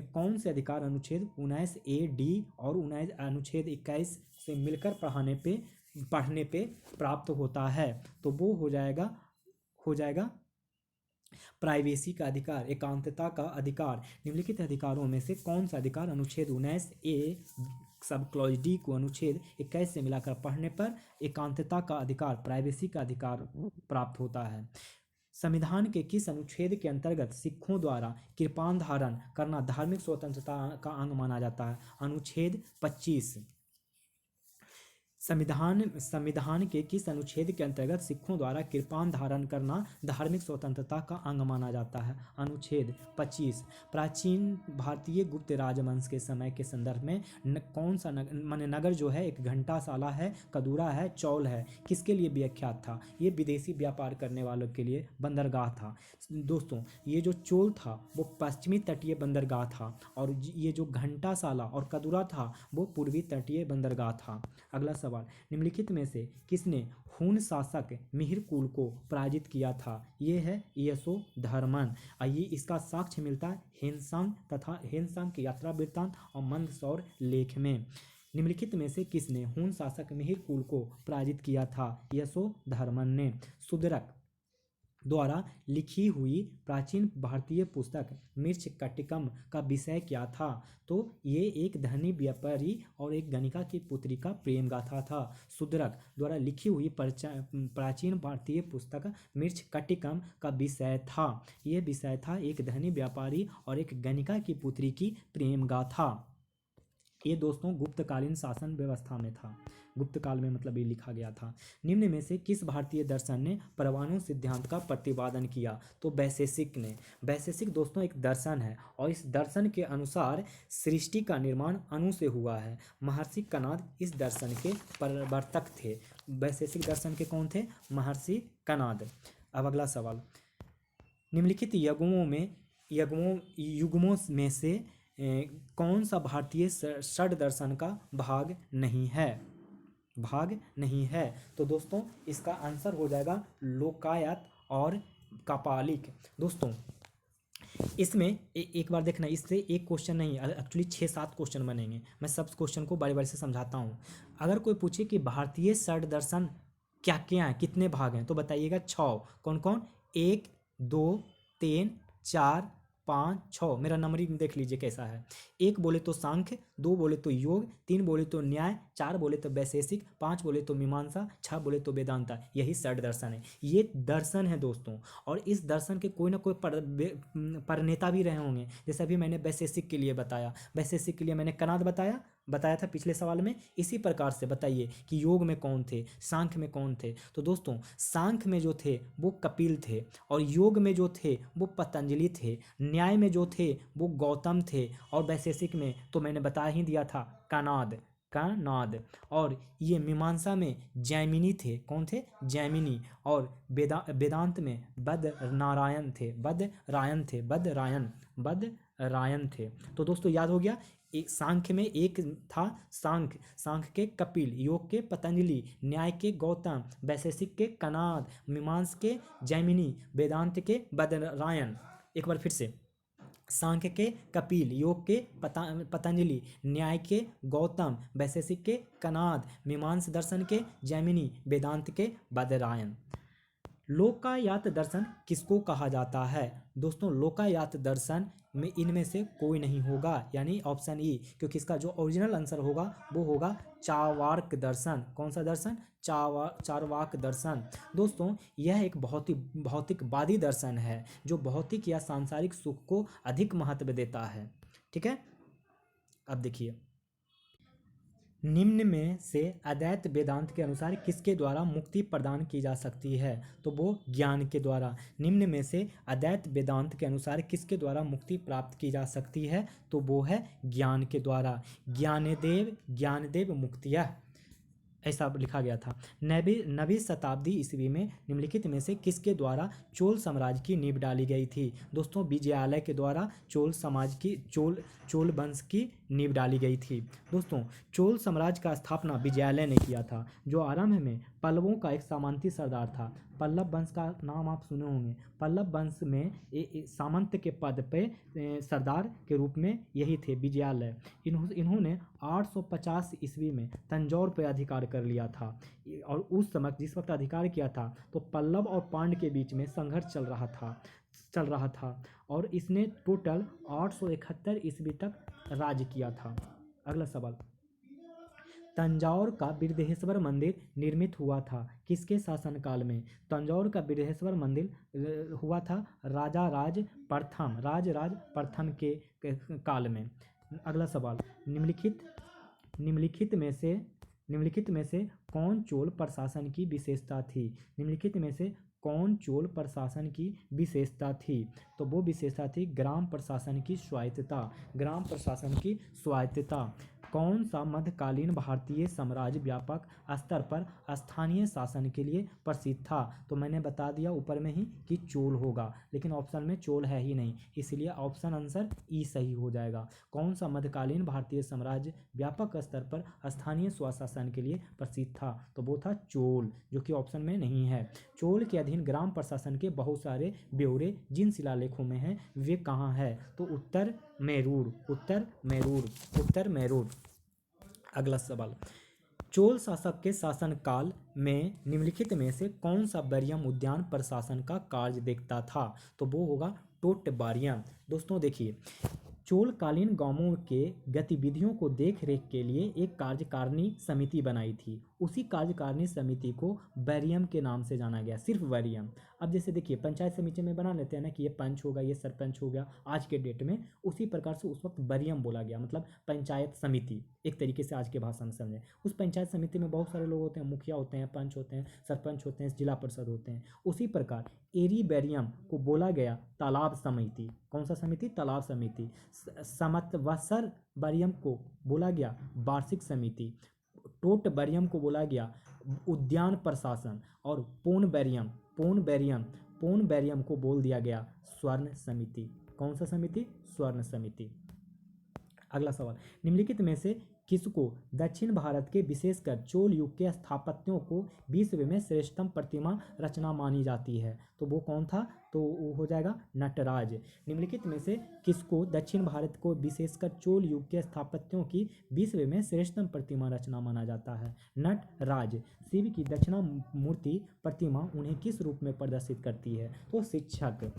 कौन से अधिकार अनुच्छेद 19(a)(d) और अनुच्छेद 21 से मिलकर पढ़ाने पे पढ़ने पे प्राप्त होता है। तो वो हो जाएगा प्राइवेसी का अधिकार, एकांतता का अधिकार। निम्नलिखित अधिकारों में से कौन सा अधिकार अनुच्छेद 19A सब क्लॉज डी को अनुच्छेद 21 से मिलाकर पढ़ने पर एकांतता का अधिकार, प्राइवेसी का अधिकार प्राप्त होता है? संविधान के किस अनुच्छेद के अंतर्गत सिखों द्वारा कृपान धारण करना धार्मिक स्वतंत्रता का अंग माना जाता है? अनुच्छेद 25। संविधान के किस अनुच्छेद के अंतर्गत सिखों द्वारा कृपान धारण करना धार्मिक स्वतंत्रता का अंग माना जाता है? अनुच्छेद 25। प्राचीन भारतीय गुप्त राजवंश के समय के संदर्भ में कौन सा माने नगर जो है एक घंटाशाला है, कदूरा है, चौल है, किसके लिए विख्यात था? ये विदेशी व्यापार करने वालों के लिए बंदरगाह था। दोस्तों ये जो चोल था वो पश्चिमी तटीय बंदरगाह था, और ये जो घंटाशाला और कदूरा था वो पूर्वी तटीय बंदरगाह था। अगला सवाल, निम्नलिखित में से किसने हून शासक मिहिरकुल को पराजित किया था? ये है यशोधर्मन। आइए इसका साक्ष्य मिलता है हेनसांग की यात्रा वृत्तांत और मंदसौर लेख में। निम्नलिखित में से किसने हून शासक मिहिरकुल को पराजित किया था? यशोधर्मन ने। सुदरक द्वारा लिखी हुई प्राचीन भारतीय पुस्तक मृच्छकटिकम का विषय क्या था? तो ये एक धनी व्यापारी और एक गणिका की पुत्री का प्रेम गाथा था। सुदरक द्वारा लिखी हुई प्राचीन भारतीय पुस्तक मृच्छकटिकम का विषय था, ये विषय था एक धनी व्यापारी और एक गणिका की पुत्री की प्रेम गाथा। ये दोस्तों गुप्तकालीन शासन व्यवस्था में था, गुप्त काल में मतलब ये लिखा गया था। निम्न में से किस भारतीय दर्शन ने परमाणु सिद्धांत का प्रतिपादन किया? तो वैशेषिक ने। वैशेषिक दोस्तों एक दर्शन है और इस दर्शन के अनुसार सृष्टि का निर्माण अणु से हुआ है। महर्षि कणाद इस दर्शन के प्रवर्तक थे। वैशेषिक दर्शन के कौन थे? महर्षि कणाद। अब अगला सवाल, निम्नलिखित युग्मों में से कौन सा भारतीय षड दर्शन का भाग नहीं है? तो दोस्तों इसका आंसर हो जाएगा लोकायत और कपालिक। दोस्तों इसमें एक बार देखना, इससे एक क्वेश्चन नहीं, एक्चुअली 6-7 क्वेश्चन बनेंगे। मैं सब क्वेश्चन को बारी बारी से समझाता हूँ। अगर कोई पूछे कि भारतीय षड दर्शन क्या क्या हैं, कितने भाग हैं, तो बताइएगा 6। कौन कौन? 1 2 3 4 5 6। मेरा नंबरिंग देख लीजिए कैसा है। 1 बोले तो सांख्य, 2 बोले तो योग, 3 बोले तो न्याय, 4 बोले तो वैशेषिक, 5 बोले तो मीमांसा, 6 बोले तो वेदांता। यही षड दर्शन है। ये दर्शन है दोस्तों, और इस दर्शन के कोई ना कोई प्रणेता भी रहे होंगे। जैसे अभी मैंने वैशेषिक के लिए बताया, वैशेषिक के लिए मैंने कणाद बताया था पिछले सवाल में। इसी प्रकार से बताइए कि योग में कौन थे, सांख्य में कौन थे? तो दोस्तों सांख्य में जो थे वो कपिल थे, और योग में जो थे वो पतंजलि थे, न्याय में जो थे वो गौतम थे, और वैशेषिक में तो मैंने बता ही दिया था कणाद, और ये मीमांसा में जैमिनी थे। कौन थे? जैमिनी। और वेदांत में बदरायन थे। तो दोस्तों याद हो गया। एक सांख्य में एक था सांख्य के कपिल, योग के पतंजलि, न्याय के गौतम, वैशेषिक के कणाद, मीमांसा के जैमिनी, वेदांत के बदरायन। एक बार फिर से, सांख्य के कपिल, योग के पतंजलि, न्याय के गौतम, वैशेषिक के कणाद, मीमांसा दर्शन के जैमिनी, वेदांत के बदरायन। लोकायत दर्शन किसको कहा जाता है? दोस्तों लोकायत दर्शन में इनमें से कोई नहीं होगा, यानी ऑप्शन ई, क्योंकि इसका जो ओरिजिनल आंसर होगा वो होगा चार्वाक दर्शन। कौन सा दर्शन? चार्वाक दर्शन। दोस्तों यह एक भौतिकवादी दर्शन है जो भौतिक या सांसारिक सुख को अधिक महत्व देता है। ठीक है, अब देखिए, निम्न में से अद्वैत वेदांत के अनुसार किसके द्वारा मुक्ति प्रदान की जा सकती है? तो वो ज्ञान के द्वारा। निम्न में से अद्वैत वेदांत के अनुसार किसके द्वारा मुक्ति प्राप्त की जा सकती है? तो वो है ज्ञान के द्वारा। ज्ञानदेव मुक्तियः, ऐसा लिखा गया था। 9वीं शताब्दी ईस्वी में निम्नलिखित में से किसके द्वारा चोल साम्राज्य की नींव डाली गई थी? दोस्तों विजयालय के द्वारा चोल वंश की नींव डाली गई थी। दोस्तों, चोल साम्राज्य का स्थापना विजयालय ने किया था, जो आरंभ में पल्लवों का एक सामंती सरदार था। पल्लव वंश का नाम आप सुने होंगे। पल्लव वंश में सामंत के पद पे सरदार के रूप में यही थे विजयालय। इन्होंने 850 ईस्वी में तंजौर पर अधिकार कर लिया था। और उस समय जिस वक्त अधिकार किया था तो पल्लव और पांड्य के बीच में संघर्ष चल रहा था और इसने टोटल 871 ईस्वी तक राज किया था। अगला सवाल, तंजौर का बृहदेश्वर मंदिर निर्मित हुआ था किसके शासनकाल में? तंजौर का बृहदेश्वर मंदिर हुआ था राज प्रथम के काल में। अगला सवाल, निम्नलिखित में से कौन चोल प्रशासन की विशेषता थी? निम्नलिखित में से कौन चोल प्रशासन की विशेषता थी? तो वो विशेषता थी ग्राम प्रशासन की स्वायत्तता। कौन सा मध्यकालीन भारतीय साम्राज्य व्यापक स्तर पर स्थानीय शासन के लिए प्रसिद्ध था? तो मैंने बता दिया ऊपर में ही कि चोल होगा, लेकिन ऑप्शन में चोल है ही नहीं, इसलिए ऑप्शन आंसर ई सही हो जाएगा। कौन सा मध्यकालीन भारतीय साम्राज्य व्यापक स्तर पर स्थानीय स्वशासन के लिए प्रसिद्ध था? तो वो था चोल, जो कि ऑप्शन में नहीं है। चोल के अधीन ग्राम प्रशासन के बहुत सारे ब्यौरे जिन शिलालेखों में हैं वे कहाँ है? तो उत्तर मेरूर। अगला सवाल, चोल शासक के शासनकाल में निम्नलिखित में से कौन सा बैरियम उद्यान प्रशासन का कार्य देखता था? तो वो होगा टोटबारियम। दोस्तों देखिए, चोलकालीन गांवों के गतिविधियों को देख रेख के लिए एक कार्यकारिणी समिति बनाई थी। उसी कार्यकारिणी समिति को बैरियम के नाम से जाना गया, सिर्फ बैरियम। अब जैसे देखिए पंचायत समिति में बना लेते हैं ना कि ये पंच होगा, ये सरपंच हो गया आज के डेट में, उसी प्रकार से उस वक्त बैरियम बोला गया, मतलब पंचायत समिति, एक तरीके से आज के भाषा में समझें। उस पंचायत समिति में बहुत सारे लोग होते हैं, मुखिया होते हैं, पंच होते हैं, सरपंच होते हैं, जिला परिषद होते हैं। उसी प्रकार एरी बैरियम को बोला गया तालाब समिति। कौन सा समिति? तालाब समिति। समत्वसर बैरियम को बोला गया वार्षिक समिति। टोट बैरियम को बोला गया उद्यान प्रशासन। और पोन बैरियम को बोल दिया गया स्वर्ण समिति। कौन सा समिति? स्वर्ण समिति। अगला सवाल, निम्नलिखित में से किसको दक्षिण भारत के विशेषकर चोल युग के स्थापत्यों को विश्व में श्रेष्ठतम प्रतिमा रचना मानी जाती है? तो वो कौन था? तो वो हो जाएगा नटराज। निम्नलिखित में से किसको दक्षिण भारत को विशेषकर चोल युग के स्थापत्यों की विश्व में श्रेष्ठतम प्रतिमा रचना माना जाता है? नटराज। शिव की दक्षिणामूर्ति प्रतिमा उन्हें किस रूप में प्रदर्शित करती है? तो शिक्षक।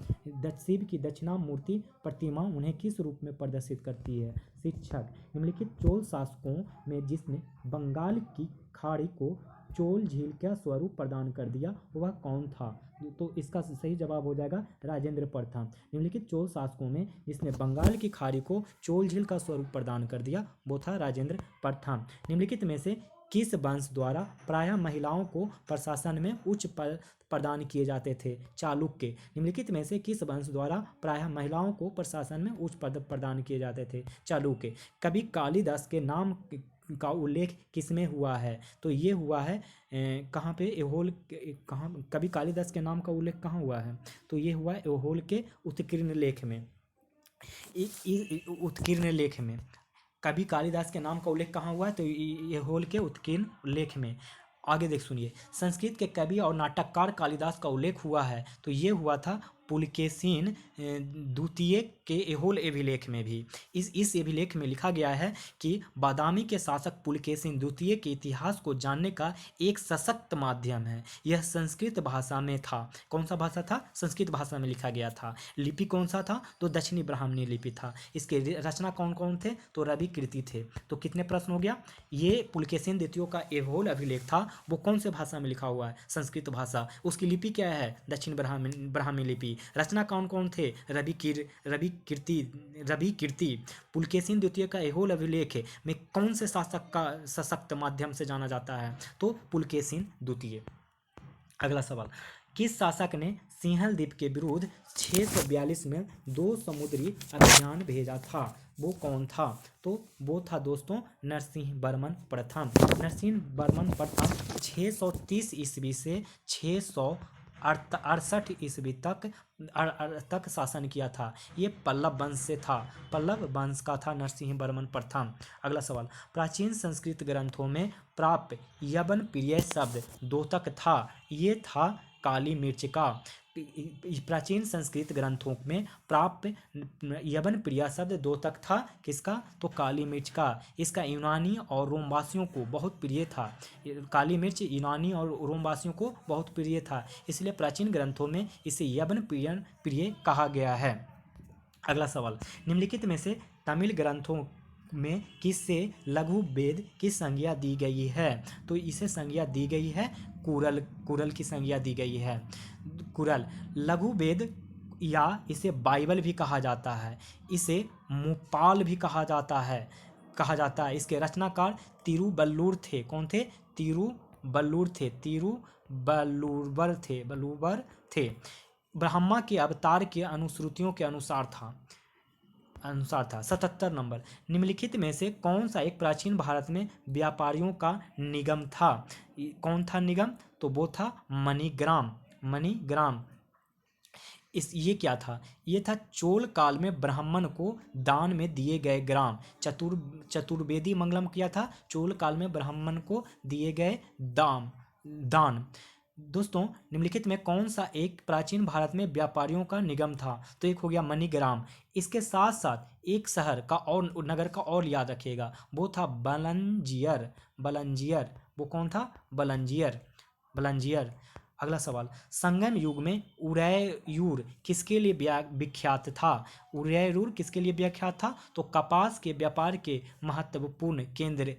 शिव की दक्षिणामूर्ति प्रतिमा उन्हें किस रूप में प्रदर्शित करती है? शिक्षक। निम्नलिखित चोल शासकों में जिसने बंगाल की खाड़ी को चोल झील का स्वरूप प्रदान कर दिया वह कौन था? तो इसका सही जवाब हो जाएगा राजेंद्र प्रथम। निम्नलिखित चोल शासकों में जिसने बंगाल की खाड़ी को चोल झील का स्वरूप प्रदान कर दिया वो था राजेंद्र प्रथम। निम्नलिखित में से किस वंश द्वारा प्रायः महिलाओं को प्रशासन में उच्च पद प्रदान किए जाते थे? चालुक्य। निम्नलिखित में से किस वंश द्वारा प्रायः महिलाओं को प्रशासन में उच्च पद प्रदान किए जाते थे? चालुक्य। कवि कालिदास के नाम का उल्लेख किसमें हुआ है? तो ये हुआ है कहाँ पे? एहोल। कहाँ कवि कालिदास के नाम का उल्लेख कहाँ हुआ है? तो ये हुआ एहोल के उत्कीर्ण लेख में। उत्कीर्ण लेख में कवि कालिदास के नाम का उल्लेख कहाँ हुआ है? तो एहोल के उत्कीर्ण लेख में। आगे देख सुनिए, संस्कृत के कवि और नाटककार कालिदास का उल्लेख हुआ है तो ये हुआ था पुलकेशिन द्वितीय के एहोल अभिलेख में भी। इस अभिलेख में लिखा गया है कि बादामी के शासक पुलकेशिन द्वितीय के इतिहास को जानने का एक सशक्त माध्यम है। यह संस्कृत भाषा में था। कौन सा भाषा था? संस्कृत भाषा में लिखा गया था। लिपि कौन सा था? तो दक्षिणी ब्राह्मणी लिपि था। इसके रचना कौन कौन थे? तो रवि कीर्ति थे। तो कितने प्रश्न हो गया? ये पुलकेशिन द्वितीय का एहोल अभिलेख था, वो कौन से भाषा में लिखा हुआ है? संस्कृत भाषा। उसकी लिपि क्या है? दक्षिण ब्राह्मी लिपि। रचना कौन कौन थे? रवि कीर्ति। पुलकेशिन द्वितीय का एहोल अभिलेख में कौन से शासक का सशक्त माध्यम से जाना जाता है? तो पुलकेशिन द्वितीय। अगला सवाल, किस शासक ने सिंहल द्वीप के विरुद्ध 642 में 2 समुद्री अभियान भेजा था? वो कौन था? तो वो था दोस्तों नरसिंह वर्मन प्रथम। नरसिंह वर्मन प्रथम 630 ईस्वी से 600 68 ईस्वी तक शासन किया था। ये पल्लव वंश से था, पल्लव वंश का था नरसिंह वर्मन प्रथम। अगला सवाल, प्राचीन संस्कृत ग्रंथों में प्राप्त यवन प्रिय शब्द द्योतक था, ये था काली मिर्च का। प्राचीन संस्कृत ग्रंथों में प्राप्त यवन प्रिय शब्द द्योतक था, किसका? तो काली मिर्च का। इसका यूनानी और रोमवासियों को बहुत प्रिय था। काली मिर्च यूनानी और रोमवासियों को बहुत प्रिय था, इसलिए प्राचीन ग्रंथों में इसे यवन प्रिय कहा गया है। अगला सवाल, निम्नलिखित में से तमिल ग्रंथों में किससे लघु वेद की संज्ञा दी गई है? तो इसे संज्ञा दी गई है कुरल की संज्ञा दी गई है। कुरल लघु वेद या इसे बाइबल भी कहा जाता है, इसे मुपाल भी कहा जाता है। इसके रचनाकार तिरुवल्लुवर थे। कौन थे? तिरुवल्लुवर थे। ब्रह्मा के अवतार के अनुश्रुतियों के अनुसार था। 77 नंबर, निम्नलिखित में से कौन सा एक प्राचीन भारत में व्यापारियों का निगम था? कौन था निगम? तो वो था मणिग्राम। ये क्या था? ये था चोल काल में ब्राह्मण को दान में दिए गए ग्राम। चतुर्वेदी मंगलम किया था, चोल काल में ब्राह्मण को दिए गए दान। दोस्तों, निम्नलिखित में कौन सा एक प्राचीन भारत में व्यापारियों का निगम था? तो एक हो गया मणिग्राम। इसके साथ साथ एक शहर का और नगर का और याद रखिएगा, वो था बलंजियर। वो कौन था? बलंजियर। अगला सवाल, संगम युग में उदययूर किसके लिए विख्यात था? उदययूर किसके लिए विख्यात था? तो कपास के व्यापार के महत्वपूर्ण केंद्र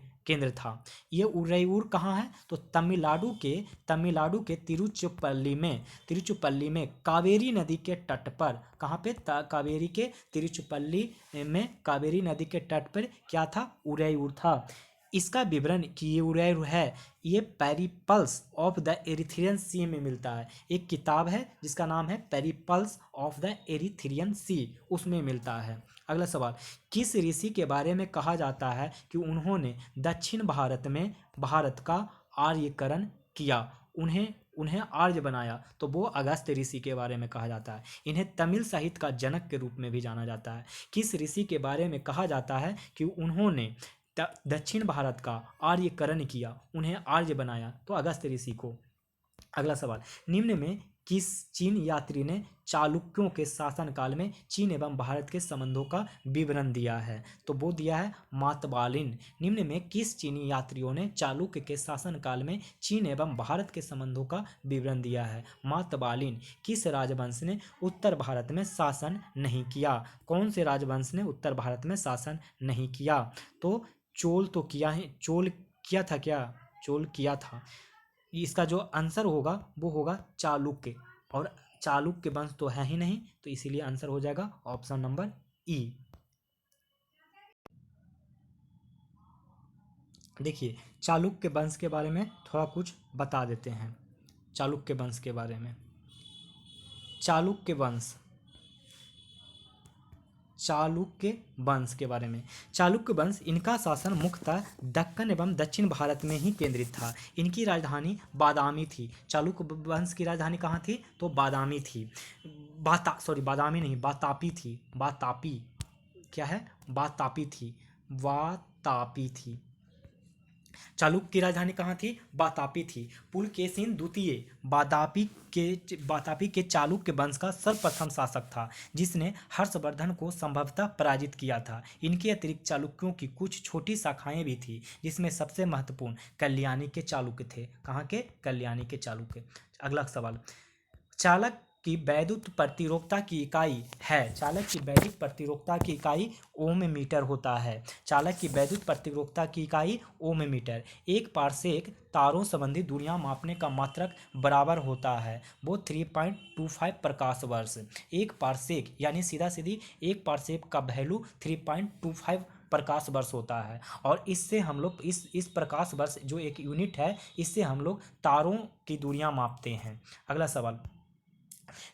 था। ये उदययूर कहाँ है? तो तमिलनाडु के तिरुचिरापल्ली में कावेरी नदी के तट पर। कहाँ पे? कावेरी के तिरुचिरापल्ली में कावेरी नदी के तट पर क्या था? उदययूर था। इसका विवरण कि ये उदययूर है, ये पेरिपल्स ऑफ द एरिथ्रियन सी में मिलता है। एक किताब है जिसका नाम है पेरिपल्स ऑफ द एरिथ्रियन सी, उसमें मिलता है। अगला सवाल, किस ऋषि के बारे में कहा जाता है कि उन्होंने दक्षिण भारत का आर्यकरण किया, उन्हें आर्य बनाया? तो वो अगस्त्य ऋषि के बारे में कहा जाता है। इन्हें तमिल साहित्य का जनक के रूप में भी जाना जाता है। किस ऋषि के बारे में कहा जाता है कि उन्होंने दक्षिण भारत का आर्यकरण किया, उन्हें आर्य बनाया? तो अगस्त्य ऋषि को। अगला सवाल, निम्न में किस चीन यात्री ने चालुक्यों के शासनकाल में चीन एवं भारत के संबंधों का विवरण दिया है? तो वो दिया है मातबालिन। निम्न में किस चीनी यात्रियों ने चालुक्य के शासनकाल में चीन एवं भारत के संबंधों का विवरण दिया है? मातबालिन। किस राजवंश ने उत्तर भारत में शासन नहीं किया? कौन से राजवंश ने उत्तर भारत में शासन नहीं किया? तो चोल तो किया है, चोल किया था क्या? चोल किया था। इसका जो आंसर होगा वो होगा चालुक्य, और चालुक्य वंश तो है ही नहीं, तो इसीलिए आंसर हो जाएगा ऑप्शन नंबर ई। देखिए, चालुक्य वंश के बारे में थोड़ा कुछ बता देते हैं। चालुक्य वंश के बारे में, चालुक्य वंश चालुक्य वंश, इनका शासन मुख्यतः दक्कन एवं दक्षिण भारत में ही केंद्रित था। इनकी राजधानी बादामी थी। चालुक्य वंश की राजधानी कहाँ थी? तो बादामी थी। बादामी नहीं, बातापी थी। बातापी क्या है? बातापी थी। चालुक्य की राजधानी कहाँ थी? बातापी थी। पुलकेशिन द्वितीय बातापी के चालुक्य वंश का सर्वप्रथम शासक था, जिसने हर्षवर्धन को संभवतः पराजित किया था। इनके अतिरिक्त चालुक्यों की कुछ छोटी शाखाएं भी थी, जिसमें सबसे महत्वपूर्ण कल्याणी के चालुक्य थे। कहाँ के? कल्याणी के चालुक्य। अगला सवाल, चालक की वैद्युत प्रतिरोधकता की इकाई है? चालक की वैद्युत प्रतिरोधकता की इकाई ओम मीटर होता है। चालक की वैद्युत प्रतिरोधकता की इकाई ओम मीटर। एक पारसेक तारों संबंधी दूरियां मापने का मात्रक बराबर होता है, वो 3.25 प्रकाश वर्ष। एक पारसेक यानी सीधा सीधी एक पारसेक का वैल्यू 3.25 प्रकाश वर्ष होता है, और इससे हम लोग इस प्रकाश वर्ष जो एक यूनिट है, इससे हम लोग तारों की दूरियां मापते हैं। अगला सवाल,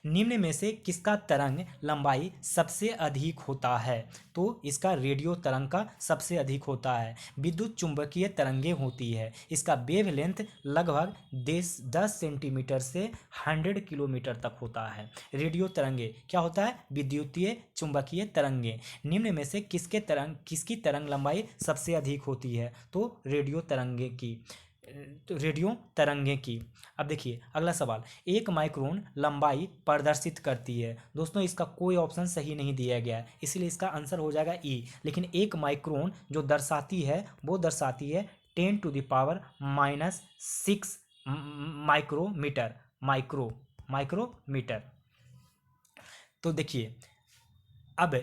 निम्न में से किसका तरंग लंबाई सबसे अधिक होता है? तो इसका रेडियो तरंग का सबसे अधिक होता है। विद्युत चुंबकीय तरंगें होती है, इसका वेवलेंथ लगभग 10 सेंटीमीटर से 100 किलोमीटर तक होता है। रेडियो तरंगे क्या होता है? विद्युतीय चुंबकीय तरंगे। निम्न में से किसकी तरंग लंबाई सबसे अधिक होती है? तो रेडियो तरंगे की। अब देखिए अगला सवाल, 1 माइक्रोन लंबाई प्रदर्शित करती है। दोस्तों इसका कोई ऑप्शन सही नहीं दिया गया है, इसलिए इसका आंसर हो जाएगा ई। लेकिन 1 माइक्रोन जो दर्शाती है वो दर्शाती है 10⁻⁻⁶ माइक्रोमीटर। माइक्रोमीटर। तो देखिए अब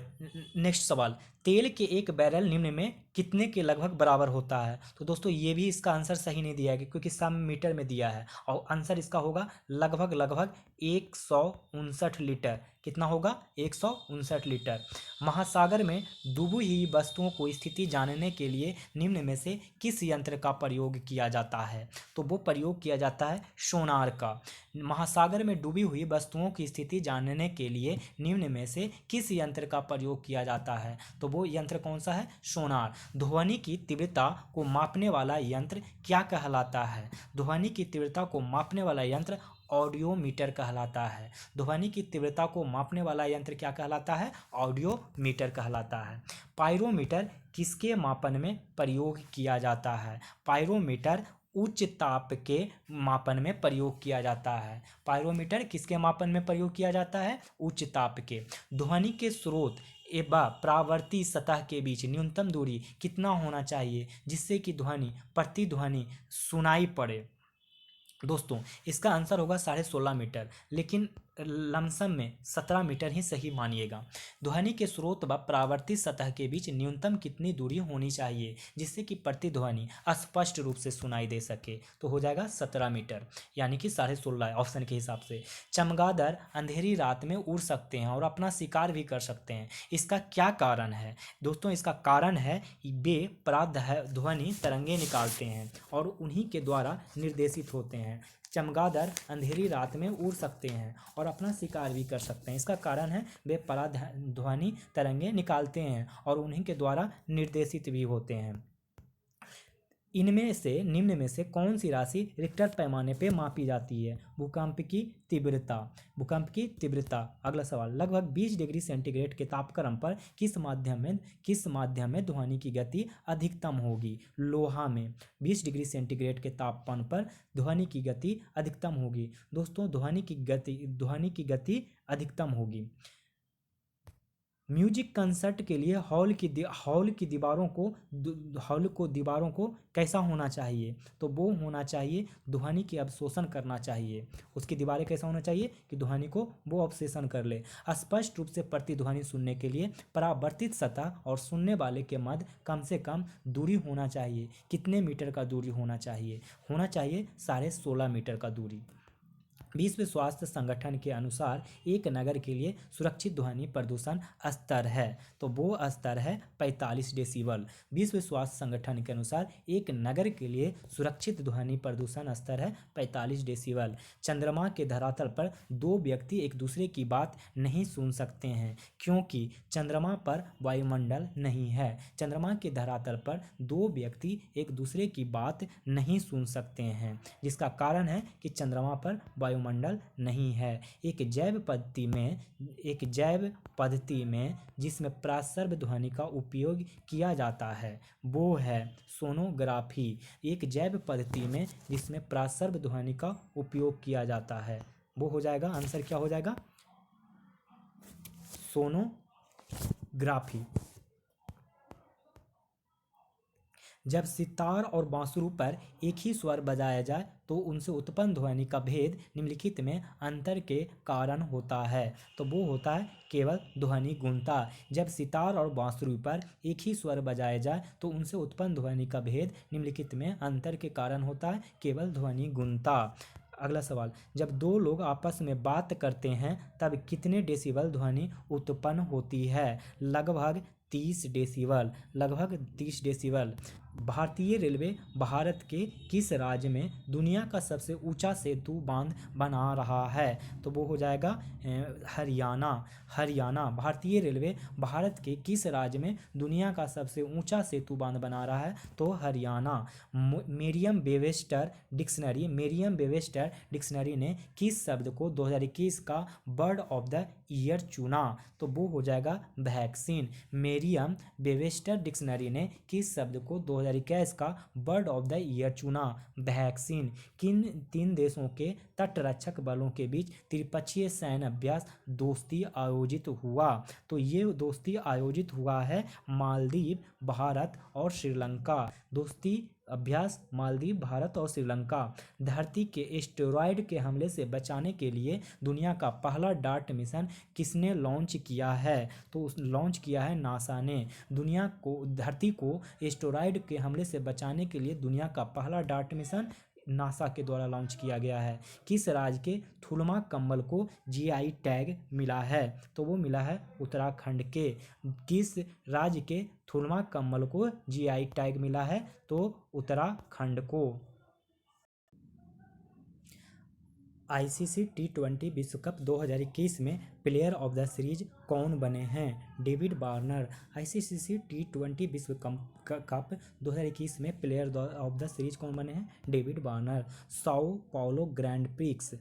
नेक्स्ट सवाल, तेल के एक बैरल निम्न में कितने के लगभग बराबर होता है? तो दोस्तों ये भी इसका आंसर सही नहीं दिया गया, क्योंकि सम मीटर में दिया है और आंसर इसका होगा लगभग 159 लीटर। कितना होगा? 159 लीटर। महासागर में डूबी हुई वस्तुओं को स्थिति जानने के लिए निम्न में से किस यंत्र का प्रयोग किया जाता है? तो वो प्रयोग किया जाता है सोनार का। महासागर में डूबी हुई वस्तुओं की स्थिति जानने के लिए निम्न में से किस यंत्र का प्रयोग किया जाता है? तो वो यंत्र कौन सा है? सोनार। ध्वनि की तीव्रता को मापने वाला यंत्र क्या कहलाता है? ध्वनि की तीव्रता को मापने वाला यंत्र ऑडियोमीटर कहलाता है। ध्वनि की तीव्रता को मापने वाला यंत्र क्या कहलाता है? ऑडियोमीटर कहलाता है। पायरोमीटर किसके मापन में प्रयोग किया जाता है? पायरोमीटर उच्च ताप के मापन में प्रयोग किया जाता है। पायरोमीटर किसके मापन में प्रयोग किया जाता है? उच्च ताप के। ध्वनि के स्रोत एवं परावर्ती सतह के बीच न्यूनतम दूरी कितना होना चाहिए जिससे कि प्रतिध्वनि सुनाई पड़े? दोस्तों इसका आंसर होगा 16.5 मीटर, लेकिन लमसम में 17 मीटर ही सही मानिएगा। ध्वनि के स्रोत व परावर्तित सतह के बीच न्यूनतम कितनी दूरी होनी चाहिए जिससे कि प्रतिध्वनि स्पष्ट रूप से सुनाई दे सके? तो हो जाएगा 17 मीटर, यानी कि 16.5 ऑप्शन के हिसाब से। चमगादड़ अंधेरी रात में उड़ सकते हैं और अपना शिकार भी कर सकते हैं, इसका क्या कारण है? दोस्तों इसका कारण है वे पराध्वनि तरंगे निकालते हैं और उन्हीं के द्वारा निर्देशित होते हैं। चमगादड़ अंधेरी रात में उड़ सकते हैं और अपना शिकार भी कर सकते हैं, इसका कारण है वे पराध्वनि तरंगे निकालते हैं और उन्हीं के द्वारा निर्देशित भी होते हैं। इनमें से निम्न में से कौन सी राशि रिक्टर पैमाने पे मापी जाती है? भूकंप की तीव्रता। भूकंप की तीव्रता। अगला सवाल, लगभग 20 डिग्री सेंटीग्रेड के तापक्रम पर किस माध्यम में ध्वनि की गति अधिकतम होगी? लोहा में 20 डिग्री सेंटीग्रेड के तापमान पर ध्वनि की गति अधिकतम होगी। दोस्तों ध्वनि की गति अधिकतम होगी। म्यूजिक कंसर्ट के लिए हॉल की दीवारों को कैसा होना चाहिए? तो वो होना चाहिए ध्वनि की अवशोषण करना चाहिए। उसकी दीवारें कैसा होना चाहिए कि ध्वनि को वो अवशोषण कर ले। स्पष्ट रूप से प्रतिध्वनि सुनने के लिए परावर्तित सतह और सुनने वाले के मध्य कम से कम दूरी होना चाहिए। कितने मीटर का दूरी होना चाहिए? होना चाहिए 16.5 मीटर का दूरी। विश्व स्वास्थ्य संगठन के अनुसार एक नगर के लिए सुरक्षित ध्वनि प्रदूषण स्तर है, तो वो स्तर है 45 डेसिबल। विश्व स्वास्थ्य संगठन के अनुसार एक नगर के लिए सुरक्षित ध्वनि प्रदूषण स्तर है 45 डेसिबल। चंद्रमा के धरातल पर दो व्यक्ति एक दूसरे की बात नहीं सुन सकते हैं क्योंकि चंद्रमा पर वायुमंडल नहीं है। चंद्रमा के धरातल पर दो व्यक्ति एक दूसरे की बात नहीं सुन सकते हैं, जिसका कारण है कि चंद्रमा पर वायुमंडल नहीं है। एक जैव पद्धति में जिसमें प्रासर्व ध्वनि का उपयोग किया जाता है वो है सोनोग्राफी। एक जैव पद्धति में जिसमें प्रासर्व ध्वनि का उपयोग किया जाता है वो हो जाएगा, आंसर क्या हो जाएगा? सोनोग्राफी। जब सितार और बांसुरी पर एक ही स्वर बजाया जाए तो उनसे उत्पन्न ध्वनि का भेद निम्नलिखित में अंतर के कारण होता है, तो वो होता है केवल ध्वनि गुणता। जब सितार और बांसुरी पर एक ही स्वर बजाया जाए तो उनसे उत्पन्न ध्वनि का भेद निम्नलिखित में अंतर के कारण होता है, केवल ध्वनि गुणता। अगला सवाल, जब दो लोग आपस में बात करते हैं तब कितने डेसिबल ध्वनि उत्पन्न होती है? लगभग 30 डेसिबल। लगभग 30 डेसिबल। भारतीय रेलवे भारत के किस राज्य में दुनिया का सबसे ऊंचा सेतु बांध बना रहा है? तो वो हो जाएगा हरियाणा। हरियाणा। भारतीय रेलवे भारत के किस राज्य में दुनिया का सबसे ऊंचा सेतु बांध बना रहा है? तो हरियाणा। मेरियम वेबस्टर डिक्शनरी ने किस शब्द को 2021 का बर्ड ऑफ द ईयर चुना? तो वो हो जाएगा वैक्सीन। मेरियम वेबस्टर डिक्शनरी ने किस शब्द को 2021 का बर्ड ऑफ द ईयर चुना? वैक्सीन। किन 3 देशों के तटरक्षक बलों के बीच त्रिपक्षीय सैन्य अभ्यास दोस्ती आयोजित हुआ? तो ये दोस्ती आयोजित हुआ है मालदीव, भारत और श्रीलंका। दोस्ती अभ्यास मालदीव, भारत और श्रीलंका। धरती के एस्टेरॉयड के हमले से बचाने के लिए दुनिया का पहला डार्ट मिशन किसने लॉन्च किया है? तो लॉन्च किया है नासा ने। धरती को एस्टेरॉयड के हमले से बचाने के लिए दुनिया का पहला डार्ट मिशन नासा के द्वारा लॉन्च किया गया है। किस राज्य के थुलमा कंबल को जीआई टैग मिला है? तो वो मिला है उत्तराखंड के। किस राज्य के थुलमा कंबल को जीआई टैग मिला है? तो उत्तराखंड को। आईसीसी टी20 विश्व कप 2021 में प्लेयर ऑफ द सीरीज कौन बने हैं? David Warner. आईसीसी टी20 विश्व कप 2021 में प्लेयर ऑफ द सीरीज कौन बने हैं? David Warner. Sao Paulo grand prix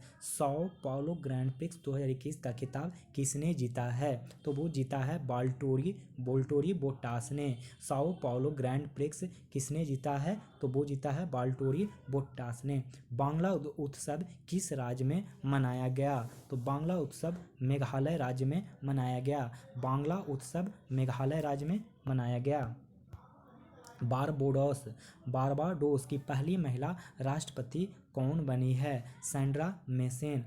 2021 का खिताब किसने जीता है? तो वो जीता है वाल्टेरी बोटास ने। साओ पाउलो ग्रैंड प्रिक्स किसने जीता है? तो वो जीता है वाल्टेरी बोटास ने। बांग्ला उत्सव किस राज्य में मनाया गया? तो बांग्ला उत्सव मेघालय राज्य में मनाया गया। बांग्ला उत्सव मेघालय राज्य में मनाया गया। बारबाडोस की पहली महिला राष्ट्रपति कौन बनी है? सैंड्रा मेसेन।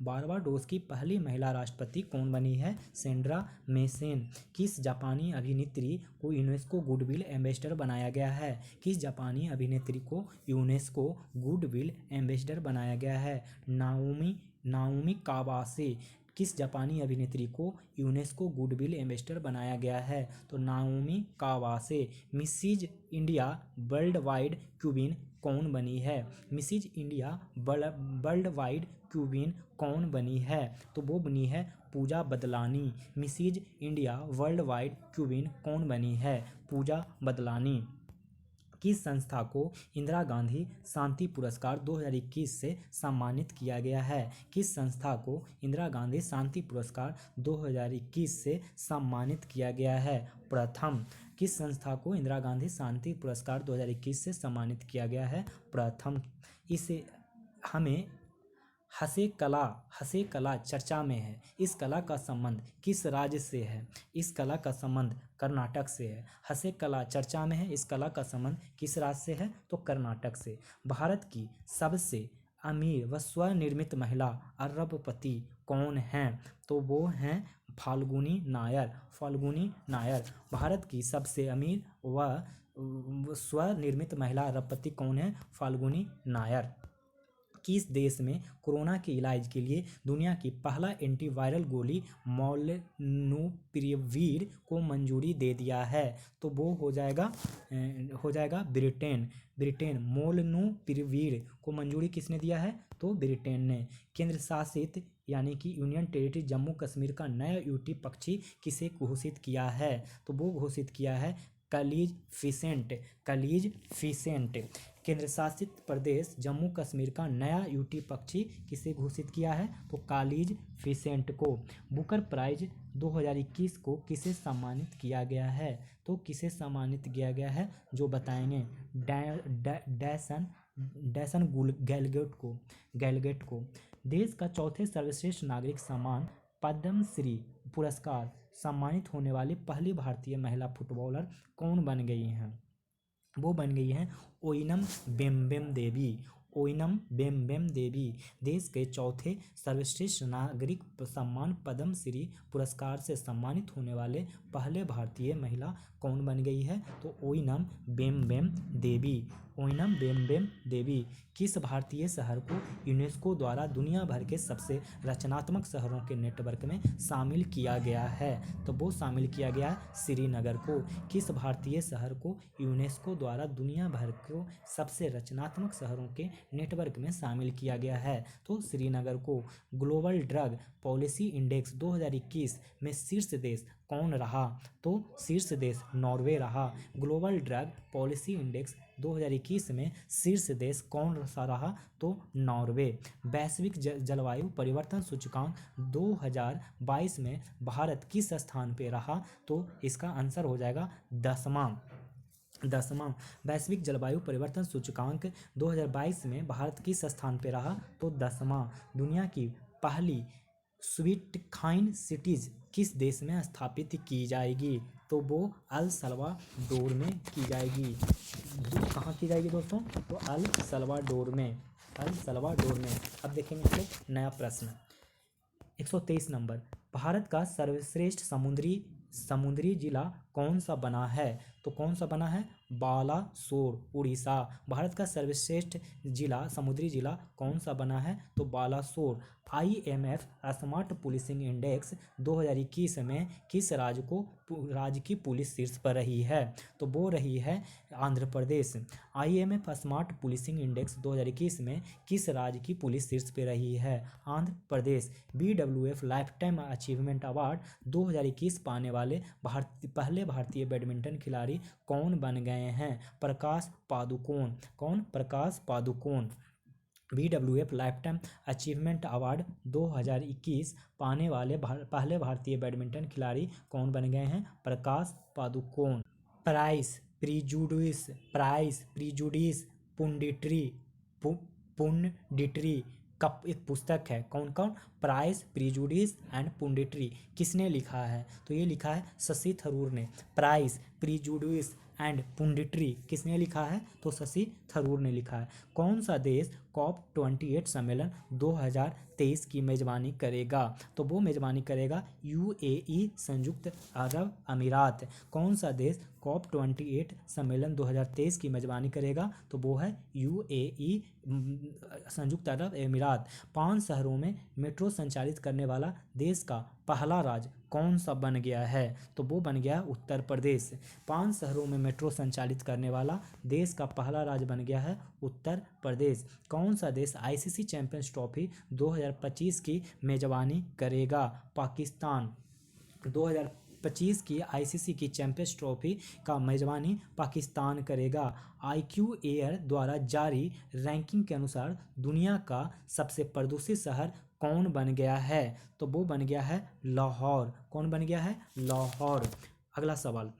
बारबाडोस की पहली महिला राष्ट्रपति कौन बनी है? सैंड्रा मेसेन। किस जापानी अभिनेत्री को यूनेस्को गुडविल एम्बेसडर बनाया गया है? किस जापानी अभिनेत्री को यूनेस्को गुडविल एम्बेसडर बनाया गया है? नाओमी कावासे। किस जापानी अभिनेत्री को यूनेस्को गुडविल एम्बेसडर बनाया गया है? तो Naomi Kawase. Mrs India worldwide queen कौन बनी है? Mrs India worldwide queen कौन बनी है? तो वो बनी है Pooja Badlani. Mrs India worldwide queen कौन बनी है? पूजा बदलानी। किस संस्था को इंदिरा गांधी शांति पुरस्कार 2021 से सम्मानित किया गया है? किस संस्था को इंदिरा गांधी शांति पुरस्कार 2021 से सम्मानित किया गया है? प्रथम। किस संस्था को इंदिरा गांधी शांति पुरस्कार 2021 से सम्मानित किया गया है? प्रथम। इसे हमें हसे कला चर्चा में है। इस कला का संबंध किस राज्य से है? इस कला का संबंध कर्नाटक से है। हसे कला चर्चा में है। इस कला का संबंध किस राज्य से है? तो कर्नाटक से। भारत की सबसे अमीर व स्वनिर्मित महिला अरबपति कौन हैं? तो वो हैं फाल्गुनी नायर। भारत की सबसे अमीर व स्वनिर्मित महिला अरबपति कौन है? फाल्गुनी नायर। किस देश में कोरोना के इलाज के लिए दुनिया की पहला एंटीवायरल गोली मॉलनुपिरेविर को मंजूरी दे दिया है? तो वो हो जाएगा ब्रिटेन। मोलनुपिरेविर को मंजूरी किसने दिया है? तो ब्रिटेन ने। केंद्र शासित यानी कि यूनियन टेरिटरी जम्मू कश्मीर का नया यूटी पक्षी किसे घोषित किया है? तो वो घोषित किया है कलीज फिसेंट। केंद्र शासित प्रदेश जम्मू कश्मीर का नया यूटी पक्षी किसे घोषित किया है? तो कालीज फिसेंट को। बुकर प्राइज 2021 को किसे सम्मानित किया गया है? तो किसे सम्मानित किया गया है जो बताएंगे? डैसन गैलगेट को। देश का चौथे सर्वश्रेष्ठ नागरिक सम्मान पद्मश्री पुरस्कार सम्मानित होने वाली पहली भारतीय महिला फुटबॉलर कौन बन गई हैं? वो बन गई हैं ओइनम बेम्बेम देवी। ओइनम बेम्बेम देवी देश के चौथे सर्वश्रेष्ठ नागरिक सम्मान पद्म श्री पुरस्कार से सम्मानित होने वाले पहले भारतीय महिला कौन बन गई है? तो ओइनम बेम्बेम देवी। ओइनम बेम्बेम देवी किस भारतीय शहर को यूनेस्को द्वारा दुनिया भर के सबसे रचनात्मक शहरों के नेटवर्क में शामिल किया गया है? तो वो शामिल किया गया है श्रीनगर को। किस भारतीय शहर को यूनेस्को द्वारा दुनिया भर को सबसे रचनात्मक शहरों के नेटवर्क में शामिल किया गया है? तो श्रीनगर को। ग्लोबल ड्रग पॉलिसी इंडेक्स 2021 में शीर्ष देश कौन रहा? तो शीर्ष देश नॉर्वे रहा। ग्लोबल ड्रग पॉलिसी इंडेक्स 2021 में शीर्ष देश कौन सा रहा? तो नॉर्वे। वैश्विक जलवायु परिवर्तन सूचकांक 2022 में भारत किस स्थान पे रहा? तो इसका आंसर हो जाएगा 10वां। वैश्विक जलवायु परिवर्तन सूचकांक 2022 में भारत किस स्थान पे रहा? तो 10वां। दुनिया की पहली स्वीट खाइन सिटीज किस देश में स्थापित की जाएगी? तो वो अल सल्वाडोर में की जाएगी। कहाँ की जाएगी दोस्तों? तो अल सल्वाडोर में। अब देखेंगे हम लोग नया प्रश्न 123 नंबर। भारत का सर्वश्रेष्ठ समुद्री जिला कौन सा बना है? तो कौन सा बना है? बालासोर, उड़ीसा। भारत का सर्वश्रेष्ठ समुद्री जिला कौन सा बना है? तो Balasore. IMF smart policing index 2021 में किस राज्य की पुलिस शीर्ष पर रही है? तो वो रही है Andhra Pradesh. IMF smart policing index 2021 में किस राज्य की पुलिस शीर्ष पर रही है? Andhra Pradesh. BWF lifetime achievement award 2021 पाने वाले पहले भारतीय बैडमिंटन खिलाड़ी कौन बन गए हैं? प्रकाश पादुकोण। कौन? Prakash Padukone. BWF lifetime achievement award 2021 पाने वाले पहले भारतीय बैडमिंटन खिलाड़ी कौन बन गए हैं? प्रकाश पादुकोण। प्राइस प्रीजुडिस पुंडिटरी का एक पुस्तक है। कौन? प्राइस प्रीजुडिस एंड पुंडिटरी किसने लिखा है? तो ये लिखा है शशि थरूर ने। प्राइस प्रीजुडिस एंड पुंडिटरी किसने लिखा है? तो शशि थरूर ने लिखा है। कौन सा देश COP28 सम्मेलन 2023 की मेजबानी करेगा? तो वो मेजबानी करेगा UAE, संयुक्त अरब अमीरात। कौन सा देश COP28 सम्मेलन 2023 की मेजबानी करेगा? तो वो है UAE, संयुक्त अरब अमीरात। 5 शहरों में मेट्रो संचालित करने वाला देश का पहला राज्य कौन सा बन गया है? तो वो बन गया उत्तर प्रदेश। 5 शहरों में मेट्रो संचालित करने वाला देश का पहला राज्य बन गया है उत्तर प्रदेश। कौन सा देश ICC चैंपियंस ट्रॉफी 2025 की मेजबानी करेगा? पाकिस्तान। 2025 की ICC की चैंपियंस ट्रॉफी का मेजबानी पाकिस्तान करेगा। IQ एयर द्वारा जारी रैंकिंग के अनुसार दुनिया का सबसे प्रदूषित शहर कौन बन गया है? तो वो बन गया है लाहौर। कौन बन गया है? लाहौर। अगला सवाल,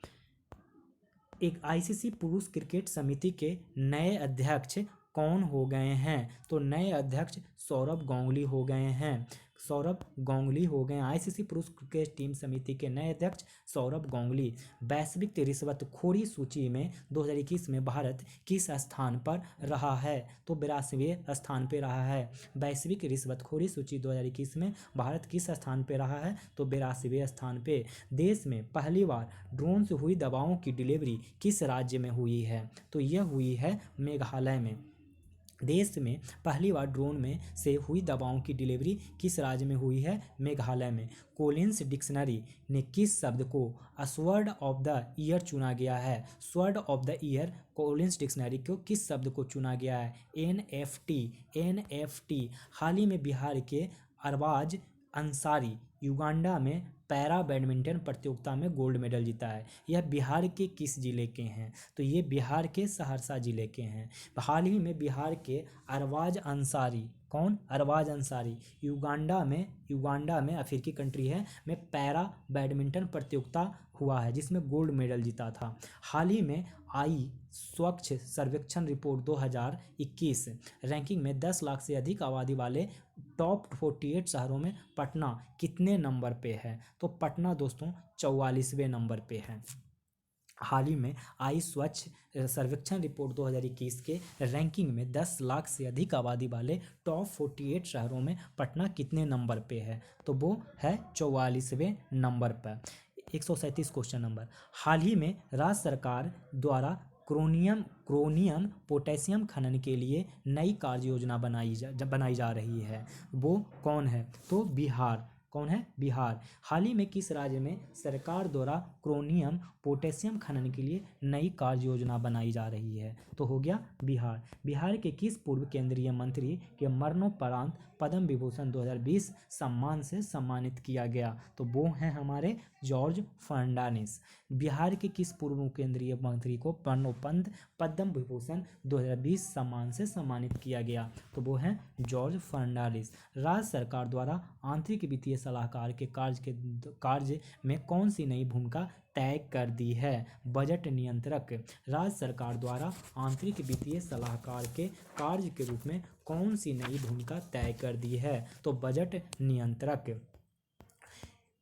एक ICC पुरुष क्रिकेट समिति के नए अध्यक्ष कौन हो गए हैं? तो नए अध्यक्ष सौरभ गांगुली हो गए हैं। ICC पुरुष क्रिकेट टीम समिति के नए अध्यक्ष सौरभ गांगुली। वैश्विक रिश्वतखोरी सूची में 2021 में भारत किस स्थान पर रहा है? तो 82वें स्थान पर रहा है। वैश्विक रिश्वतखोरी सूची 2021 में भारत किस स्थान पर रहा है? तो 82वें स्थान पे। देश में पहली बार ड्रोन से हुई दवाओं की डिलीवरी किस राज्य में हुई है? तो यह हुई है मेघालय में। देश में पहली बार ड्रोन में से हुई दवाओं की डिलीवरी किस राज्य में हुई है? मेघालय में। कोलिन्स डिक्शनरी ने किस शब्द को स्वर्ड ऑफ द ईयर चुना गया है? Sword of the year Collins dictionary को किस शब्द को चुना गया है? NFT। हाल ही में बिहार के अरबाज अंसारी युगांडा में पैरा बैडमिंटन प्रतियोगिता में गोल्ड मेडल जीता है। यह बिहार के किस जिले के हैं? तो ये बिहार के सहरसा जिले के हैं। हाल ही में बिहार के अरबाज अंसारी, कौन? अरबाज अंसारी युगांडा में अफ्रीकी कंट्री है में पैरा बैडमिंटन प्रतियोगिता हुआ है जिसमें गोल्ड मेडल जीता था। हाल ही में आई स्वच्छ सर्वेक्षण रिपोर्ट 2021 रैंकिंग में 10 लाख से अधिक आबादी वाले टॉप 48 शहरों में पटना कितने नंबर पे है? तो पटना दोस्तों 44वें नंबर पे है। हाल ही में आई स्वच्छ सर्वेक्षण रिपोर्ट 2021 के रैंकिंग में 10 लाख से अधिक आबादी वाले टॉप 48 शहरों में पटना कितने नंबर पे है? तो वो है 44वें नंबर पर। 137 क्वेश्चन नंबर। हाल ही में राज्य सरकार द्वारा क्रोनियम पोटेशियम खनन के लिए नई कार्य योजना बनाई जा रही है, वो कौन है? तो बिहार। कौन है? बिहार। हाल ही में किस राज्य में सरकार द्वारा क्रोनियम पोटेशियम खनन के लिए नई कार्य योजना बनाई जा रही है? तो हो गया बिहार। बिहार के किस पूर्व केंद्रीय मंत्री के मरणोपरांत पद्म विभूषण 2020 सम्मान से सम्मानित किया गया? तो वो हैं हमारे जॉर्ज फर्नांडिस। बिहार के किस पूर्व केंद्रीय मंत्री को मरणोपरांत पद्म विभूषण 2020 सम्मान से सम्मानित किया गया? तो वो हैं जॉर्ज फर्नांडिस। राज्य सरकार द्वारा आंतरिक वित्तीय सलाहकार के कार्य में कौन सी नई भूमिका तय कर दी है? बजट नियंत्रक। राज्य सरकार द्वारा आंतरिक वित्तीय सलाहकार के कार्य के रूप में कौन सी नई भूमिका तय कर दी है? तो बजट नियंत्रक।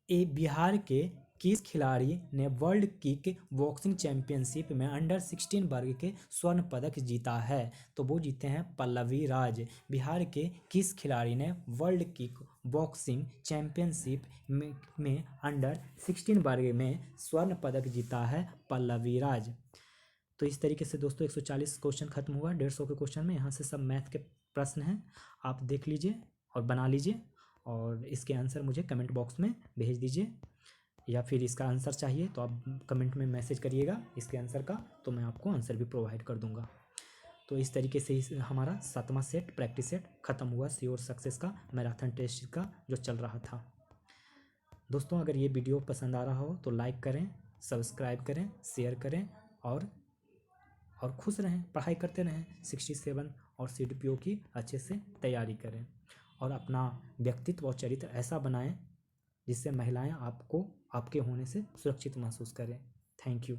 बिहार के किस खिलाड़ी ने वर्ल्ड किक बॉक्सिंग चैंपियनशिप में अंडर 16 वर्ग के स्वर्ण पदक जीता है? तो वो जीते हैं पल्लवी राज। बिहार के किस खिलाड़ी ने वर्ल्ड किक बॉक्सिंग चैंपियनशिप में अंडर 16 वर्ग में स्वर्ण पदक जीता है? पल्लवी राज। तो इस तरीके से दोस्तों 140 क्वेश्चन खत्म हुआ 150 के क्वेश्चन में। यहाँ से सब मैथ के प्रश्न हैं, आप देख लीजिए और बना लीजिए, और इसके आंसर मुझे कमेंट बॉक्स में भेज दीजिए, या फिर इसका आंसर चाहिए तो आप कमेंट में मैसेज करिएगा इसके आंसर का, तो मैं आपको आंसर भी प्रोवाइड कर दूंगा। तो इस तरीके से हमारा 7वां सेट प्रैक्टिस सेट ख़त्म हुआ श्योर सक्सेस का मैराथन टेस्ट का जो चल रहा था। दोस्तों अगर ये वीडियो पसंद आ रहा हो तो लाइक करें, सब्सक्राइब करें, शेयर करें, और खुश रहें, पढ़ाई करते रहें। 67 और CDPO की अच्छे से तैयारी करें, और अपना व्यक्तित्व और चरित्र ऐसा बनाएं जिससे महिलाएं आपको आपके होने से सुरक्षित महसूस करें। Thank you.